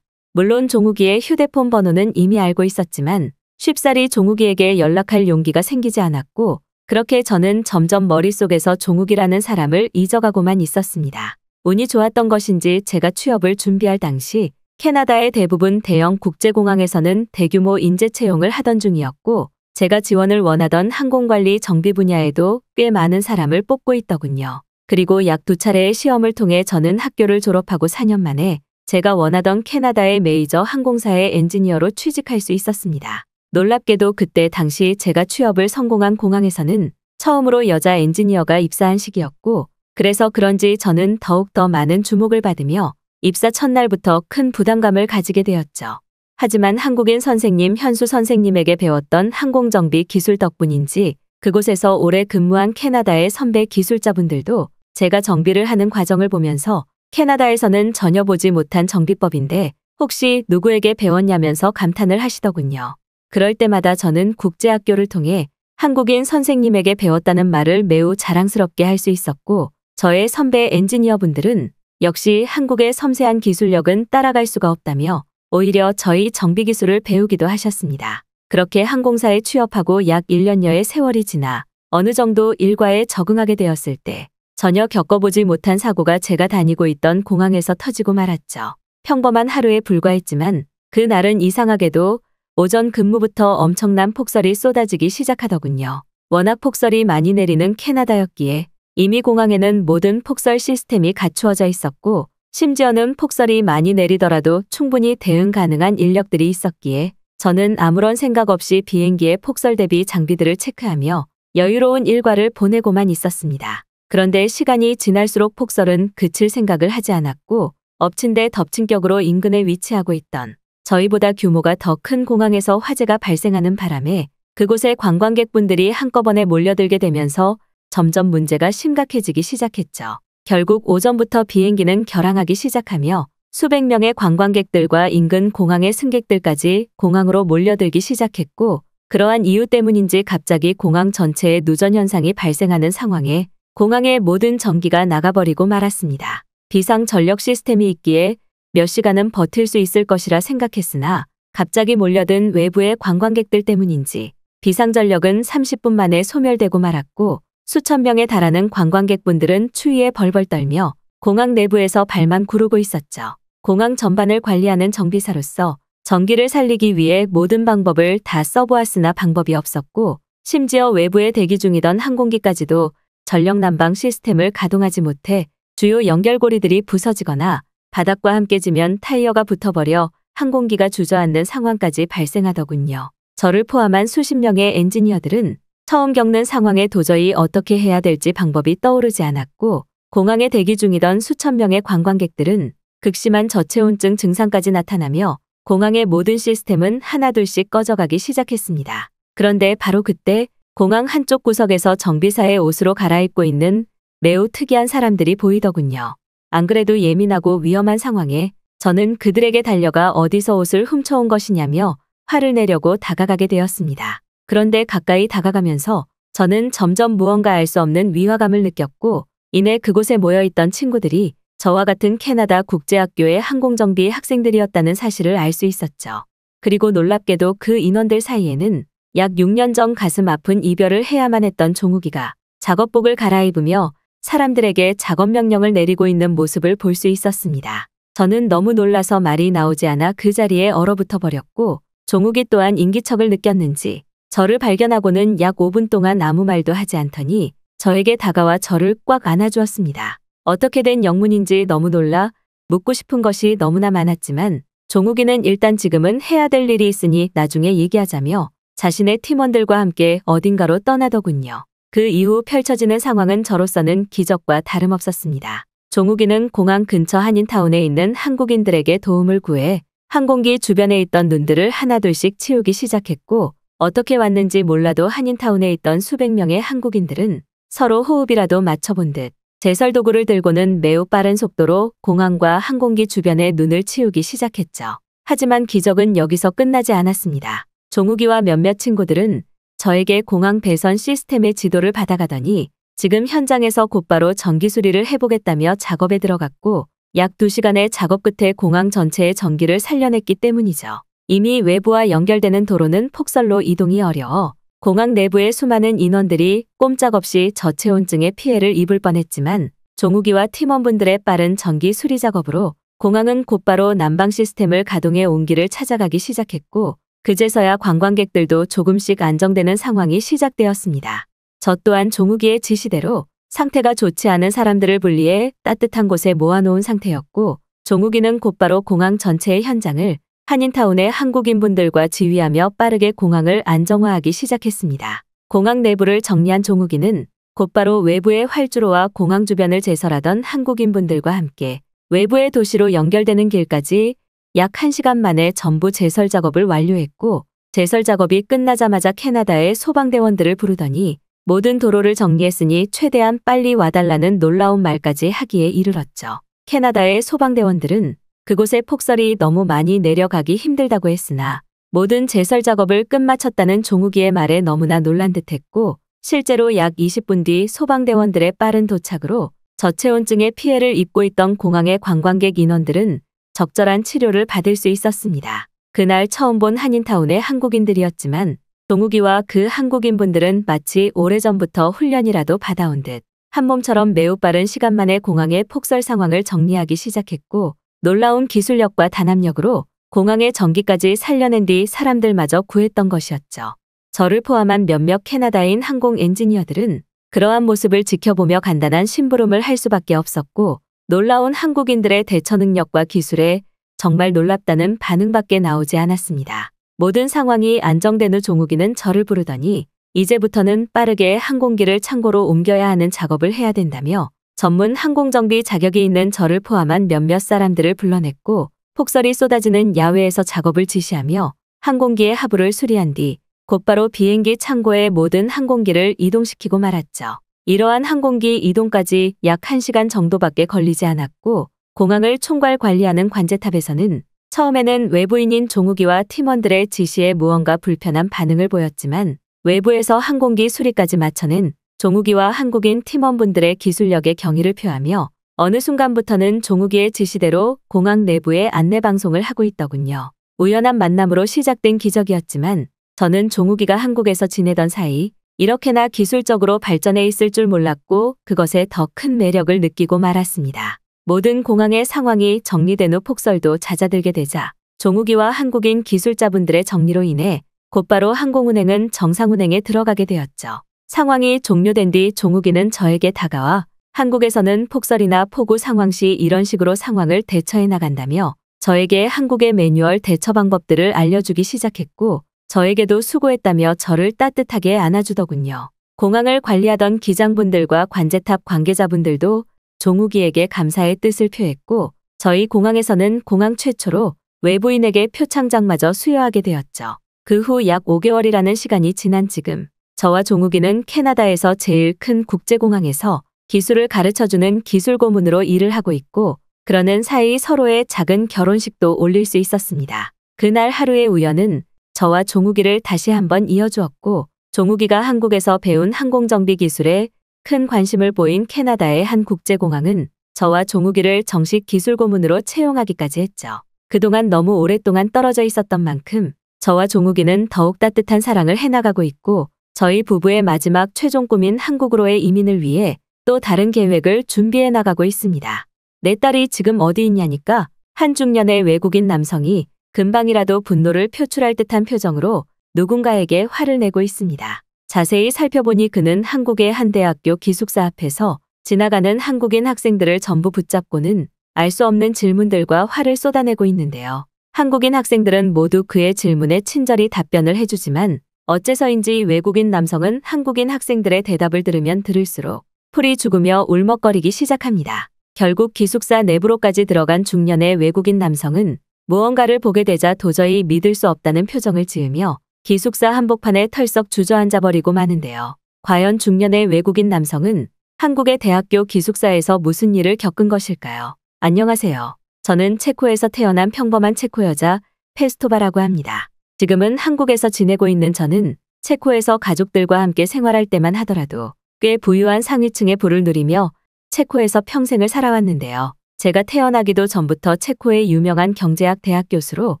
물론 종욱이의 휴대폰 번호는 이미 알고 있었지만 쉽사리 종욱이에게 연락할 용기가 생기지 않았고 그렇게 저는 점점 머릿속에서 종욱이라는 사람을 잊어가고만 있었습니다. 운이 좋았던 것인지 제가 취업을 준비할 당시 캐나다의 대부분 대형 국제공항에서는 대규모 인재 채용을 하던 중이었고 제가 지원을 원하던 항공관리 정비 분야에도 꽤 많은 사람을 뽑고 있더군요. 그리고 약 2차례의 시험을 통해 저는 학교를 졸업하고 4년 만에 제가 원하던 캐나다의 메이저 항공사의 엔지니어로 취직할 수 있었습니다. 놀랍게도 그때 당시 제가 취업을 성공한 공항에서는 처음으로 여자 엔지니어가 입사한 시기였고 그래서 그런지 저는 더욱 더 많은 주목을 받으며 입사 첫날부터 큰 부담감을 가지게 되었죠. 하지만 한국인 선생님 현수 선생님에게 배웠던 항공정비 기술 덕분인지 그곳에서 오래 근무한 캐나다의 선배 기술자분들도 제가 정비를 하는 과정을 보면서 캐나다에서는 전혀 보지 못한 정비법인데 혹시 누구에게 배웠냐면서 감탄을 하시더군요. 그럴 때마다 저는 국제학교를 통해 한국인 선생님에게 배웠다는 말을 매우 자랑스럽게 할 수 있었고 저의 선배 엔지니어분들은 역시 한국의 섬세한 기술력은 따라갈 수가 없다며 오히려 저희 정비 기술을 배우기도 하셨습니다. 그렇게 항공사에 취업하고 약 1년여의 세월이 지나 어느 정도 일과에 적응하게 되었을 때 전혀 겪어보지 못한 사고가 제가 다니고 있던 공항에서 터지고 말았죠. 평범한 하루에 불과했지만 그날은 이상하게도 오전 근무부터 엄청난 폭설이 쏟아지기 시작하더군요. 워낙 폭설이 많이 내리는 캐나다였기에 이미 공항에는 모든 폭설 시스템이 갖추어져 있었고 심지어는 폭설이 많이 내리더라도 충분히 대응 가능한 인력들이 있었기에 저는 아무런 생각 없이 비행기의 폭설 대비 장비들을 체크하며 여유로운 일과를 보내고만 있었습니다. 그런데 시간이 지날수록 폭설은 그칠 생각을 하지 않았고 엎친 데 덮친 격으로 인근에 위치하고 있던 저희보다 규모가 더 큰 공항에서 화재가 발생하는 바람에 그곳에 관광객분들이 한꺼번에 몰려들게 되면서 점점 문제가 심각해지기 시작했죠. 결국 오전부터 비행기는 결항하기 시작하며 수백 명의 관광객들과 인근 공항의 승객들까지 공항으로 몰려들기 시작했고 그러한 이유 때문인지 갑자기 공항 전체에 누전 현상이 발생하는 상황에 공항의 모든 전기가 나가버리고 말았습니다. 비상 전력 시스템이 있기에 몇 시간은 버틸 수 있을 것이라 생각했으나 갑자기 몰려든 외부의 관광객들 때문인지 비상전력은 30분 만에 소멸되고 말았고 수천 명에 달하는 관광객분들은 추위에 벌벌 떨며 공항 내부에서 발만 구르고 있었죠. 공항 전반을 관리하는 정비사로서 전기를 살리기 위해 모든 방법을 다 써보았으나 방법이 없었고 심지어 외부에 대기 중이던 항공기까지도 전력 난방 시스템을 가동하지 못해 주요 연결고리들이 부서지거나 바닥과 함께 지면 타이어가 붙어버려 항공기가 주저앉는 상황까지 발생하더군요. 저를 포함한 수십 명의 엔지니어들은 처음 겪는 상황에 도저히 어떻게 해야 될지 방법이 떠오르지 않았고 공항에 대기 중이던 수천 명의 관광객들은 극심한 저체온증 증상까지 나타나며 공항의 모든 시스템은 하나둘씩 꺼져가기 시작했습니다. 그런데 바로 그때 공항 한쪽 구석에서 정비사의 옷으로 갈아입고 있는 매우 특이한 사람들이 보이더군요. 안 그래도 예민하고 위험한 상황에 저는 그들에게 달려가 어디서 옷을 훔쳐온 것이냐며 화를 내려고 다가가게 되었습니다. 그런데 가까이 다가가면서 저는 점점 무언가 알 수 없는 위화감을 느꼈고 이내 그곳에 모여있던 친구들이 저와 같은 캐나다 국제학교의 항공정비 학생들이었다는 사실을 알 수 있었죠. 그리고 놀랍게도 그 인원들 사이에는 약 6년 전 가슴 아픈 이별을 해야만 했던 종욱이가 작업복을 갈아입으며 사람들에게 작업 명령을 내리고 있는 모습을 볼 수 있었습니다. 저는 너무 놀라서 말이 나오지 않아 그 자리에 얼어붙어 버렸고 종욱이 또한 인기척을 느꼈는지 저를 발견하고는 약 5분 동안 아무 말도 하지 않더니 저에게 다가와 저를 꽉 안아주었습니다. 어떻게 된 영문인지 너무 놀라 묻고 싶은 것이 너무나 많았지만 종욱이는 일단 지금은 해야 될 일이 있으니 나중에 얘기하자며 자신의 팀원들과 함께 어딘가로 떠나더군요. 그 이후 펼쳐지는 상황은 저로서는 기적과 다름없었습니다. 종욱이는 공항 근처 한인타운에 있는 한국인들에게 도움을 구해 항공기 주변에 있던 눈들을 하나둘씩 치우기 시작했고 어떻게 왔는지 몰라도 한인타운에 있던 수백 명의 한국인들은 서로 호흡이라도 맞춰본 듯 제설도구를 들고는 매우 빠른 속도로 공항과 항공기 주변의 눈을 치우기 시작했죠. 하지만 기적은 여기서 끝나지 않았습니다. 종욱이와 몇몇 친구들은 저에게 공항 배선 시스템의 지도를 받아가더니 지금 현장에서 곧바로 전기 수리를 해보겠다며 작업에 들어갔고 약 2시간의 작업 끝에 공항 전체의 전기를 살려냈기 때문이죠. 이미 외부와 연결되는 도로는 폭설로 이동이 어려워 공항 내부의 수많은 인원들이 꼼짝없이 저체온증의 피해를 입을 뻔했지만 종욱이와 팀원분들의 빠른 전기 수리 작업으로 공항은 곧바로 난방 시스템을 가동해 온기를 찾아가기 시작했고 그제서야 관광객들도 조금씩 안정되는 상황이 시작되었습니다. 저 또한 종욱이의 지시대로 상태가 좋지 않은 사람들을 분리해 따뜻한 곳에 모아놓은 상태였고 종욱이는 곧바로 공항 전체의 현장을 한인타운의 한국인분들과 지휘하며 빠르게 공항을 안정화하기 시작했습니다. 공항 내부를 정리한 종욱이는 곧바로 외부의 활주로와 공항 주변을 제설하던 한국인분들과 함께 외부의 도시로 연결되는 길까지 약 1시간 만에 전부 제설 작업을 완료했고 제설 작업이 끝나자마자 캐나다의 소방대원들을 부르더니 모든 도로를 정리했으니 최대한 빨리 와달라는 놀라운 말까지 하기에 이르렀죠. 캐나다의 소방대원들은 그곳에 폭설이 너무 많이 내려가기 힘들다고 했으나 모든 제설 작업을 끝마쳤다는 종욱이의 말에 너무나 놀란 듯했고 실제로 약 20분 뒤 소방대원들의 빠른 도착으로 저체온증의 피해를 입고 있던 공항의 관광객 인원들은 적절한 치료를 받을 수 있었습니다. 그날 처음 본 한인타운의 한국인들이었지만 종욱이와 그 한국인분들은 마치 오래전부터 훈련이라도 받아온 듯 한몸처럼 매우 빠른 시간 만에 공항의 폭설 상황을 정리하기 시작했고 놀라운 기술력과 단합력으로 공항의 전기까지 살려낸 뒤 사람들마저 구했던 것이었죠. 저를 포함한 몇몇 캐나다인 항공 엔지니어들은 그러한 모습을 지켜보며 간단한 심부름을 할 수밖에 없었고 놀라운 한국인들의 대처 능력과 기술에 정말 놀랍다는 반응밖에 나오지 않았습니다. 모든 상황이 안정된 후 종욱이는 저를 부르더니 이제부터는 빠르게 항공기를 창고로 옮겨야 하는 작업을 해야 된다며 전문 항공정비 자격이 있는 저를 포함한 몇몇 사람들을 불러냈고 폭설이 쏟아지는 야외에서 작업을 지시하며 항공기의 하부를 수리한 뒤 곧바로 비행기 창고에 모든 항공기를 이동시키고 말았죠. 이러한 항공기 이동까지 약 1시간 정도밖에 걸리지 않았고 공항을 총괄 관리하는 관제탑에서는 처음에는 외부인인 종욱이와 팀원들의 지시에 무언가 불편한 반응을 보였지만 외부에서 항공기 수리까지 마쳐낸 종욱이와 한국인 팀원분들의 기술력에 경의를 표하며 어느 순간부터는 종욱이의 지시대로 공항 내부에 안내방송을 하고 있더군요. 우연한 만남으로 시작된 기적이었지만 저는 종욱이가 한국에서 지내던 사이 이렇게나 기술적으로 발전해 있을 줄 몰랐고 그것에 더 큰 매력을 느끼고 말았습니다. 모든 공항의 상황이 정리된 후 폭설도 잦아들게 되자 종욱이와 한국인 기술자분들의 정리로 인해 곧바로 항공운행은 정상운행에 들어가게 되었죠. 상황이 종료된 뒤 종욱이는 저에게 다가와 한국에서는 폭설이나 폭우 상황 시 이런 식으로 상황을 대처해 나간다며 저에게 한국의 매뉴얼 대처 방법들을 알려주기 시작했고 저에게도 수고했다며 저를 따뜻하게 안아주더군요. 공항을 관리하던 기장분들과 관제탑 관계자분들도 종욱이에게 감사의 뜻을 표했고 저희 공항에서는 공항 최초로 외부인에게 표창장마저 수여하게 되었죠. 그 후 약 5개월이라는 시간이 지난 지금 저와 종욱이는 캐나다에서 제일 큰 국제공항에서 기술을 가르쳐주는 기술고문으로 일을 하고 있고 그러는 사이 서로의 작은 결혼식도 올릴 수 있었습니다. 그날 하루의 우연은 저와 종욱이를 다시 한번 이어주었고 종욱이가 한국에서 배운 항공정비 기술에 큰 관심을 보인 캐나다의 한 국제공항은 저와 종욱이를 정식 기술고문으로 채용하기까지 했죠. 그동안 너무 오랫동안 떨어져 있었던 만큼 저와 종욱이는 더욱 따뜻한 사랑을 해나가고 있고 저희 부부의 마지막 최종 꿈인 한국으로의 이민을 위해 또 다른 계획을 준비해 나가고 있습니다. 내 딸이 지금 어디 있냐니까 한 중년의 외국인 남성이 금방이라도 분노를 표출할 듯한 표정으로 누군가에게 화를 내고 있습니다. 자세히 살펴보니 그는 한국의 한 대학교 기숙사 앞에서 지나가는 한국인 학생들을 전부 붙잡고는 알 수 없는 질문들과 화를 쏟아내고 있는데요. 한국인 학생들은 모두 그의 질문에 친절히 답변을 해주지만 어째서인지 외국인 남성은 한국인 학생들의 대답을 들으면 들을수록 풀이 죽으며 울먹거리기 시작합니다. 결국 기숙사 내부로까지 들어간 중년의 외국인 남성은 무언가를 보게 되자 도저히 믿을 수 없다는 표정을 지으며 기숙사 한복판에 털썩 주저앉아 버리고 마는데요. 과연 중년의 외국인 남성은 한국의 대학교 기숙사에서 무슨 일을 겪은 것일까요? 안녕하세요. 저는 체코에서 태어난 평범한 체코 여자 페스토바라고 합니다. 지금은 한국에서 지내고 있는 저는 체코에서 가족들과 함께 생활할 때만 하더라도 꽤 부유한 상위층의 부를 누리며 체코에서 평생을 살아왔는데요. 제가 태어나기도 전부터 체코의 유명한 경제학 대학 교수로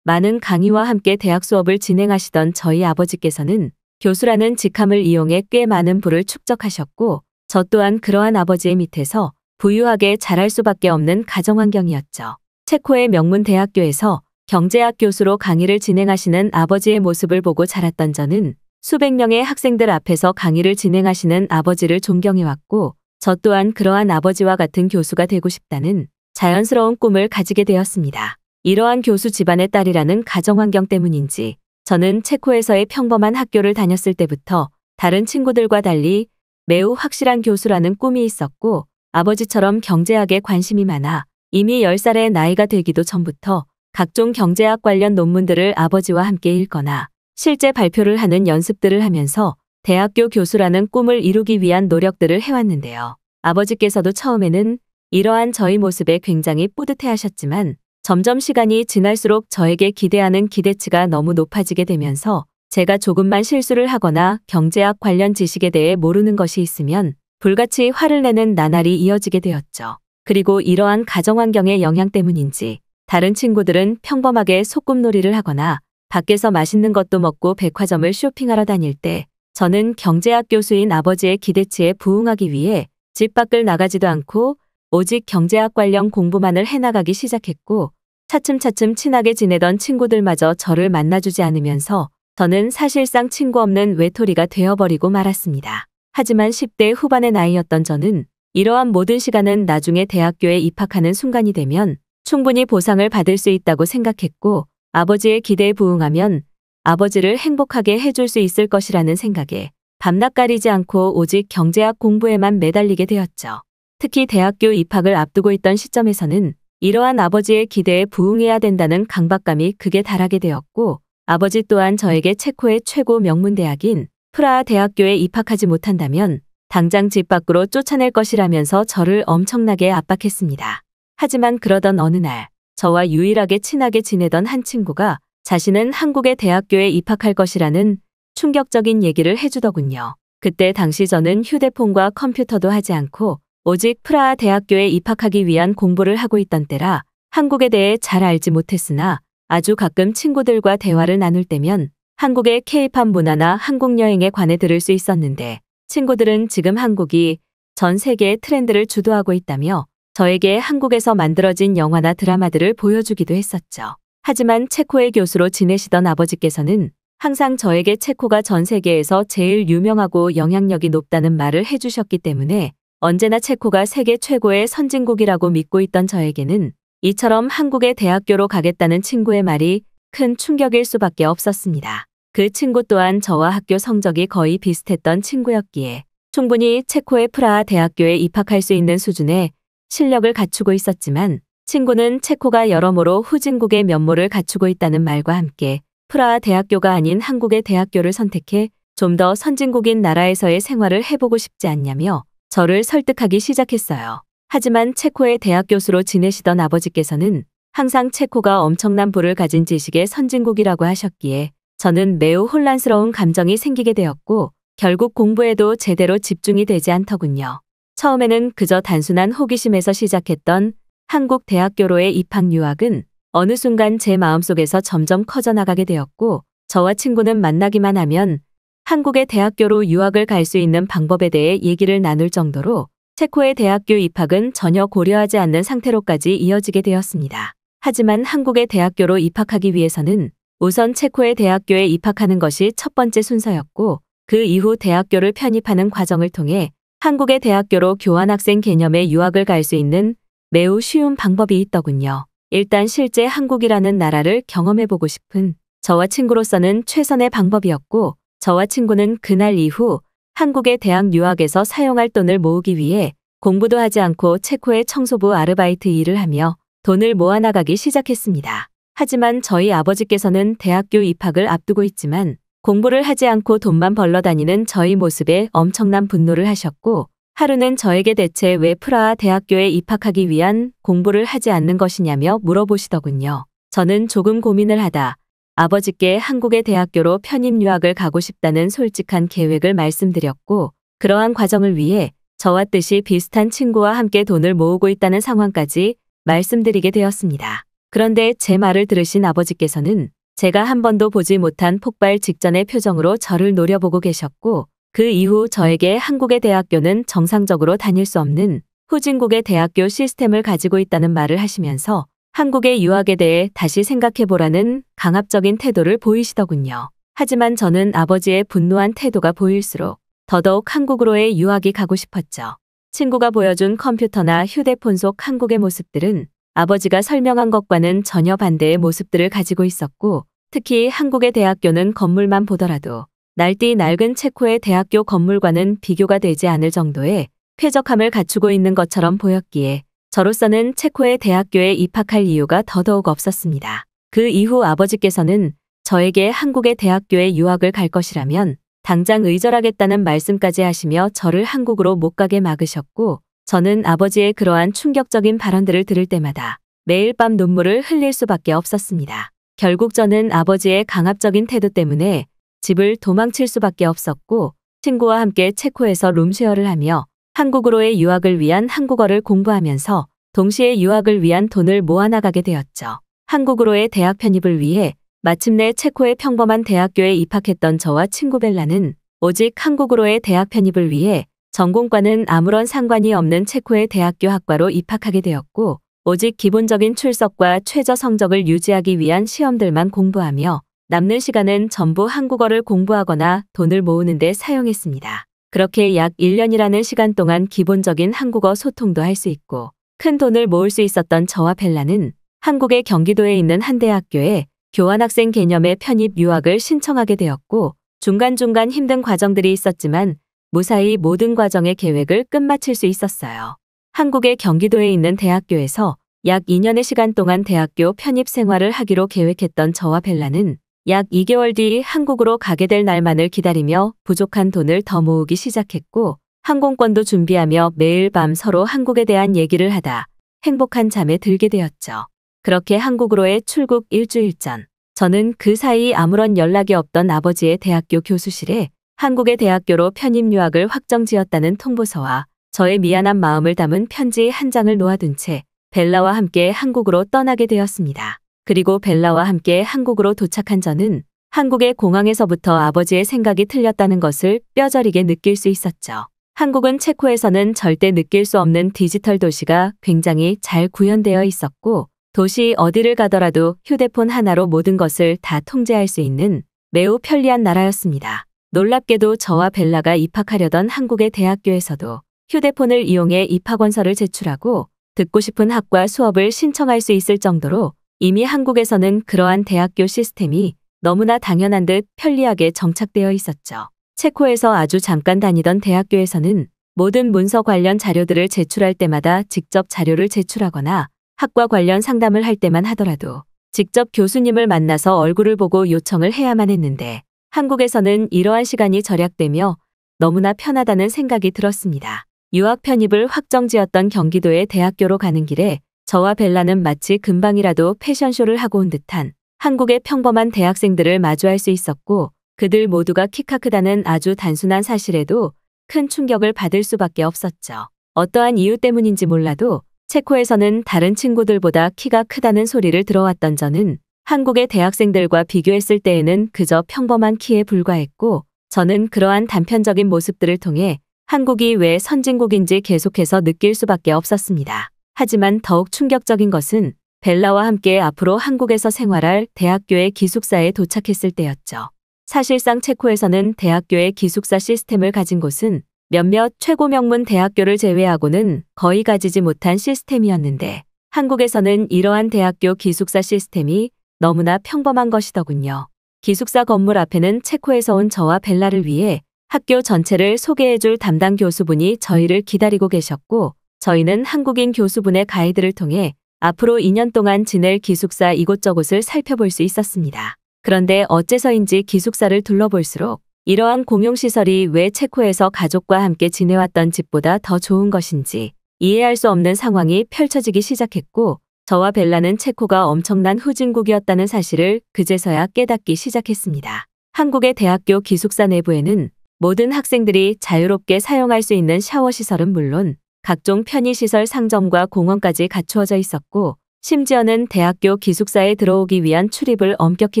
많은 강의와 함께 대학 수업을 진행하시던 저희 아버지께서는 교수라는 직함을 이용해 꽤 많은 부를 축적하셨고 저 또한 그러한 아버지의 밑에서 부유하게 자랄 수밖에 없는 가정환경이었죠. 체코의 명문 대학교에서 경제학 교수로 강의를 진행하시는 아버지의 모습을 보고 자랐던 저는 수백 명의 학생들 앞에서 강의를 진행하시는 아버지를 존경해왔고, 저 또한 그러한 아버지와 같은 교수가 되고 싶다는 자연스러운 꿈을 가지게 되었습니다. 이러한 교수 집안의 딸이라는 가정환경 때문인지 저는 체코에서의 평범한 학교를 다녔을 때부터 다른 친구들과 달리 매우 확실한 교수라는 꿈이 있었고, 아버지처럼 경제학에 관심이 많아 이미 10살의 나이가 되기도 전부터 각종 경제학 관련 논문들을 아버지와 함께 읽거나 실제 발표를 하는 연습들을 하면서 대학교 교수라는 꿈을 이루기 위한 노력들을 해왔는데요. 아버지께서도 처음에는 이러한 저희 모습에 굉장히 뿌듯해하셨지만 점점 시간이 지날수록 저에게 기대하는 기대치가 너무 높아지게 되면서 제가 조금만 실수를 하거나 경제학 관련 지식에 대해 모르는 것이 있으면 불같이 화를 내는 나날이 이어지게 되었죠. 그리고 이러한 가정환경의 영향 때문인지 다른 친구들은 평범하게 소꿉놀이를 하거나 밖에서 맛있는 것도 먹고 백화점을 쇼핑하러 다닐 때 저는 경제학 교수인 아버지의 기대치에 부응하기 위해 집 밖을 나가지도 않고 오직 경제학 관련 공부만을 해나가기 시작했고, 차츰차츰 친하게 지내던 친구들마저 저를 만나주지 않으면서 저는 사실상 친구 없는 외톨이가 되어버리고 말았습니다. 하지만 10대 후반의 나이였던 저는 이러한 모든 시간은 나중에 대학교에 입학하는 순간이 되면 충분히 보상을 받을 수 있다고 생각했고, 아버지의 기대에 부응하면 아버지를 행복하게 해줄 수 있을 것이라는 생각에 밤낮 가리지 않고 오직 경제학 공부에만 매달리게 되었죠. 특히 대학교 입학을 앞두고 있던 시점에서는 이러한 아버지의 기대에 부응해야 된다는 강박감이 극에 달하게 되었고, 아버지 또한 저에게 체코의 최고 명문대학인 프라하 대학교에 입학하지 못한다면 당장 집 밖으로 쫓아낼 것이라면서 저를 엄청나게 압박했습니다. 하지만 그러던 어느 날 저와 유일하게 친하게 지내던 한 친구가 자신은 한국의 대학교에 입학할 것이라는 충격적인 얘기를 해주더군요. 그때 당시 저는 휴대폰과 컴퓨터도 하지 않고 오직 프라하 대학교에 입학하기 위한 공부를 하고 있던 때라 한국에 대해 잘 알지 못했으나 아주 가끔 친구들과 대화를 나눌 때면 한국의 K-팝 문화나 한국 여행에 관해 들을 수 있었는데, 친구들은 지금 한국이 전 세계의 트렌드를 주도하고 있다며 저에게 한국에서 만들어진 영화나 드라마들을 보여주기도 했었죠. 하지만 체코의 교수로 지내시던 아버지께서는 항상 저에게 체코가 전 세계에서 제일 유명하고 영향력이 높다는 말을 해주셨기 때문에 언제나 체코가 세계 최고의 선진국이라고 믿고 있던 저에게는 이처럼 한국의 대학교로 가겠다는 친구의 말이 큰 충격일 수밖에 없었습니다. 그 친구 또한 저와 학교 성적이 거의 비슷했던 친구였기에 충분히 체코의 프라하 대학교에 입학할 수 있는 수준의 실력을 갖추고 있었지만, 친구는 체코가 여러모로 후진국의 면모를 갖추고 있다는 말과 함께 프라하 대학교가 아닌 한국의 대학교를 선택해 좀 더 선진국인 나라에서의 생활을 해보고 싶지 않냐며 저를 설득하기 시작했어요. 하지만 체코의 대학 교수로 지내시던 아버지께서는 항상 체코가 엄청난 부를 가진 지식의 선진국이라고 하셨기에 저는 매우 혼란스러운 감정이 생기게 되었고, 결국 공부에도 제대로 집중이 되지 않더군요. 처음에는 그저 단순한 호기심에서 시작했던 한국 대학교로의 입학 유학은 어느 순간 제 마음속에서 점점 커져나가게 되었고, 저와 친구는 만나기만 하면 한국의 대학교로 유학을 갈 수 있는 방법에 대해 얘기를 나눌 정도로 체코의 대학교 입학은 전혀 고려하지 않는 상태로까지 이어지게 되었습니다. 하지만 한국의 대학교로 입학하기 위해서는 우선 체코의 대학교에 입학하는 것이 첫 번째 순서였고, 그 이후 대학교를 편입하는 과정을 통해 한국의 대학교로 교환학생 개념의 유학을 갈 수 있는 매우 쉬운 방법이 있더군요. 일단 실제 한국이라는 나라를 경험해보고 싶은 저와 친구로서는 최선의 방법이었고, 저와 친구는 그날 이후 한국의 대학 유학에서 사용할 돈을 모으기 위해 공부도 하지 않고 체코의 청소부 아르바이트 일을 하며 돈을 모아나가기 시작했습니다. 하지만 저희 아버지께서는 대학교 입학을 앞두고 있지만 공부를 하지 않고 돈만 벌러 다니는 저희 모습에 엄청난 분노를 하셨고, 하루는 저에게 대체 왜 프라하 대학교에 입학하기 위한 공부를 하지 않는 것이냐며 물어보시더군요. 저는 조금 고민을 하다 아버지께 한국의 대학교로 편입 유학을 가고 싶다는 솔직한 계획을 말씀드렸고, 그러한 과정을 위해 저와 뜻이 비슷한 친구와 함께 돈을 모으고 있다는 상황까지 말씀드리게 되었습니다. 그런데 제 말을 들으신 아버지께서는 제가 한 번도 보지 못한 폭발 직전의 표정으로 저를 노려보고 계셨고, 그 이후 저에게 한국의 대학교는 정상적으로 다닐 수 없는 후진국의 대학교 시스템을 가지고 있다는 말을 하시면서 한국의 유학에 대해 다시 생각해보라는 강압적인 태도를 보이시더군요. 하지만 저는 아버지의 분노한 태도가 보일수록 더더욱 한국으로의 유학이 가고 싶었죠. 친구가 보여준 컴퓨터나 휴대폰 속 한국의 모습들은 아버지가 설명한 것과는 전혀 반대의 모습들을 가지고 있었고, 특히 한국의 대학교는 건물만 보더라도 날띠 낡은 체코의 대학교 건물과는 비교가 되지 않을 정도의 쾌적함을 갖추고 있는 것처럼 보였기에 저로서는 체코의 대학교에 입학할 이유가 더더욱 없었습니다. 그 이후 아버지께서는 저에게 한국의 대학교에 유학을 갈 것이라면 당장 의절하겠다는 말씀까지 하시며 저를 한국으로 못 가게 막으셨고, 저는 아버지의 그러한 충격적인 발언들을 들을 때마다 매일 밤 눈물을 흘릴 수밖에 없었습니다. 결국 저는 아버지의 강압적인 태도 때문에 집을 도망칠 수밖에 없었고, 친구와 함께 체코에서 룸쉐어를 하며 한국으로의 유학을 위한 한국어를 공부하면서 동시에 유학을 위한 돈을 모아나가게 되었죠. 한국으로의 대학 편입을 위해 마침내 체코의 평범한 대학교에 입학했던 저와 친구 벨라는 오직 한국으로의 대학 편입을 위해 전공과는 아무런 상관이 없는 체코의 대학교 학과로 입학하게 되었고, 오직 기본적인 출석과 최저 성적을 유지하기 위한 시험들만 공부하며 남는 시간은 전부 한국어를 공부하거나 돈을 모으는 데 사용했습니다. 그렇게 약 1년이라는 시간 동안 기본적인 한국어 소통도 할 수 있고 큰 돈을 모을 수 있었던 저와 벨라는 한국의 경기도에 있는 한 대학교에 교환학생 개념의 편입 유학을 신청하게 되었고, 중간중간 힘든 과정들이 있었지만 무사히 모든 과정의 계획을 끝마칠 수 있었어요. 한국의 경기도에 있는 대학교에서 약 2년의 시간 동안 대학교 편입 생활을 하기로 계획했던 저와 벨라는 약 2개월 뒤 한국으로 가게 될 날만을 기다리며 부족한 돈을 더 모으기 시작했고, 항공권도 준비하며 매일 밤 서로 한국에 대한 얘기를 하다 행복한 잠에 들게 되었죠. 그렇게 한국으로의 출국 일주일 전, 저는 그 사이 아무런 연락이 없던 아버지의 대학교 교수실에 한국의 대학교로 편입 유학을 확정지었다는 통보서와 저의 미안한 마음을 담은 편지 한 장을 놓아둔 채 벨라와 함께 한국으로 떠나게 되었습니다. 그리고 벨라와 함께 한국으로 도착한 저는 한국의 공항에서부터 아버지의 생각이 틀렸다는 것을 뼈저리게 느낄 수 있었죠. 한국은 체코에서는 절대 느낄 수 없는 디지털 도시가 굉장히 잘 구현되어 있었고, 도시 어디를 가더라도 휴대폰 하나로 모든 것을 다 통제할 수 있는 매우 편리한 나라였습니다. 놀랍게도 저와 벨라가 입학하려던 한국의 대학교에서도 휴대폰을 이용해 입학원서를 제출하고 듣고 싶은 학과 수업을 신청할 수 있을 정도로 이미 한국에서는 그러한 대학교 시스템이 너무나 당연한 듯 편리하게 정착되어 있었죠. 체코에서 아주 잠깐 다니던 대학교에서는 모든 문서 관련 자료들을 제출할 때마다 직접 자료를 제출하거나 학과 관련 상담을 할 때만 하더라도 직접 교수님을 만나서 얼굴을 보고 요청을 해야만 했는데, 한국에서는 이러한 시간이 절약되며 너무나 편하다는 생각이 들었습니다. 유학 편입을 확정지었던 경기도의 대학교로 가는 길에 저와 벨라는 마치 금방이라도 패션쇼를 하고 온 듯한 한국의 평범한 대학생들을 마주할 수 있었고, 그들 모두가 키가 크다는 아주 단순한 사실에도 큰 충격을 받을 수밖에 없었죠. 어떠한 이유 때문인지 몰라도 체코에서는 다른 친구들보다 키가 크다는 소리를 들어왔던 저는 한국의 대학생들과 비교했을 때에는 그저 평범한 키에 불과했고, 저는 그러한 단편적인 모습들을 통해 한국이 왜 선진국인지 계속해서 느낄 수밖에 없었습니다. 하지만 더욱 충격적인 것은 벨라와 함께 앞으로 한국에서 생활할 대학교의 기숙사에 도착했을 때였죠. 사실상 체코에서는 대학교의 기숙사 시스템을 가진 곳은 몇몇 최고 명문 대학교를 제외하고는 거의 가지지 못한 시스템이었는데, 한국에서는 이러한 대학교 기숙사 시스템이 너무나 평범한 것이더군요. 기숙사 건물 앞에는 체코에서 온 저와 벨라를 위해 학교 전체를 소개해줄 담당 교수분이 저희를 기다리고 계셨고, 저희는 한국인 교수분의 가이드를 통해 앞으로 2년 동안 지낼 기숙사 이곳저곳을 살펴볼 수 있었습니다. 그런데 어째서인지 기숙사를 둘러볼수록 이러한 공용시설이 왜 체코에서 가족과 함께 지내왔던 집보다 더 좋은 것인지 이해할 수 없는 상황이 펼쳐지기 시작했고, 저와 벨라는 체코가 엄청난 후진국이었다는 사실을 그제서야 깨닫기 시작했습니다. 한국의 대학교 기숙사 내부에는 모든 학생들이 자유롭게 사용할 수 있는 샤워시설은 물론 각종 편의시설 상점과 공원까지 갖추어져 있었고, 심지어는 대학교 기숙사에 들어오기 위한 출입을 엄격히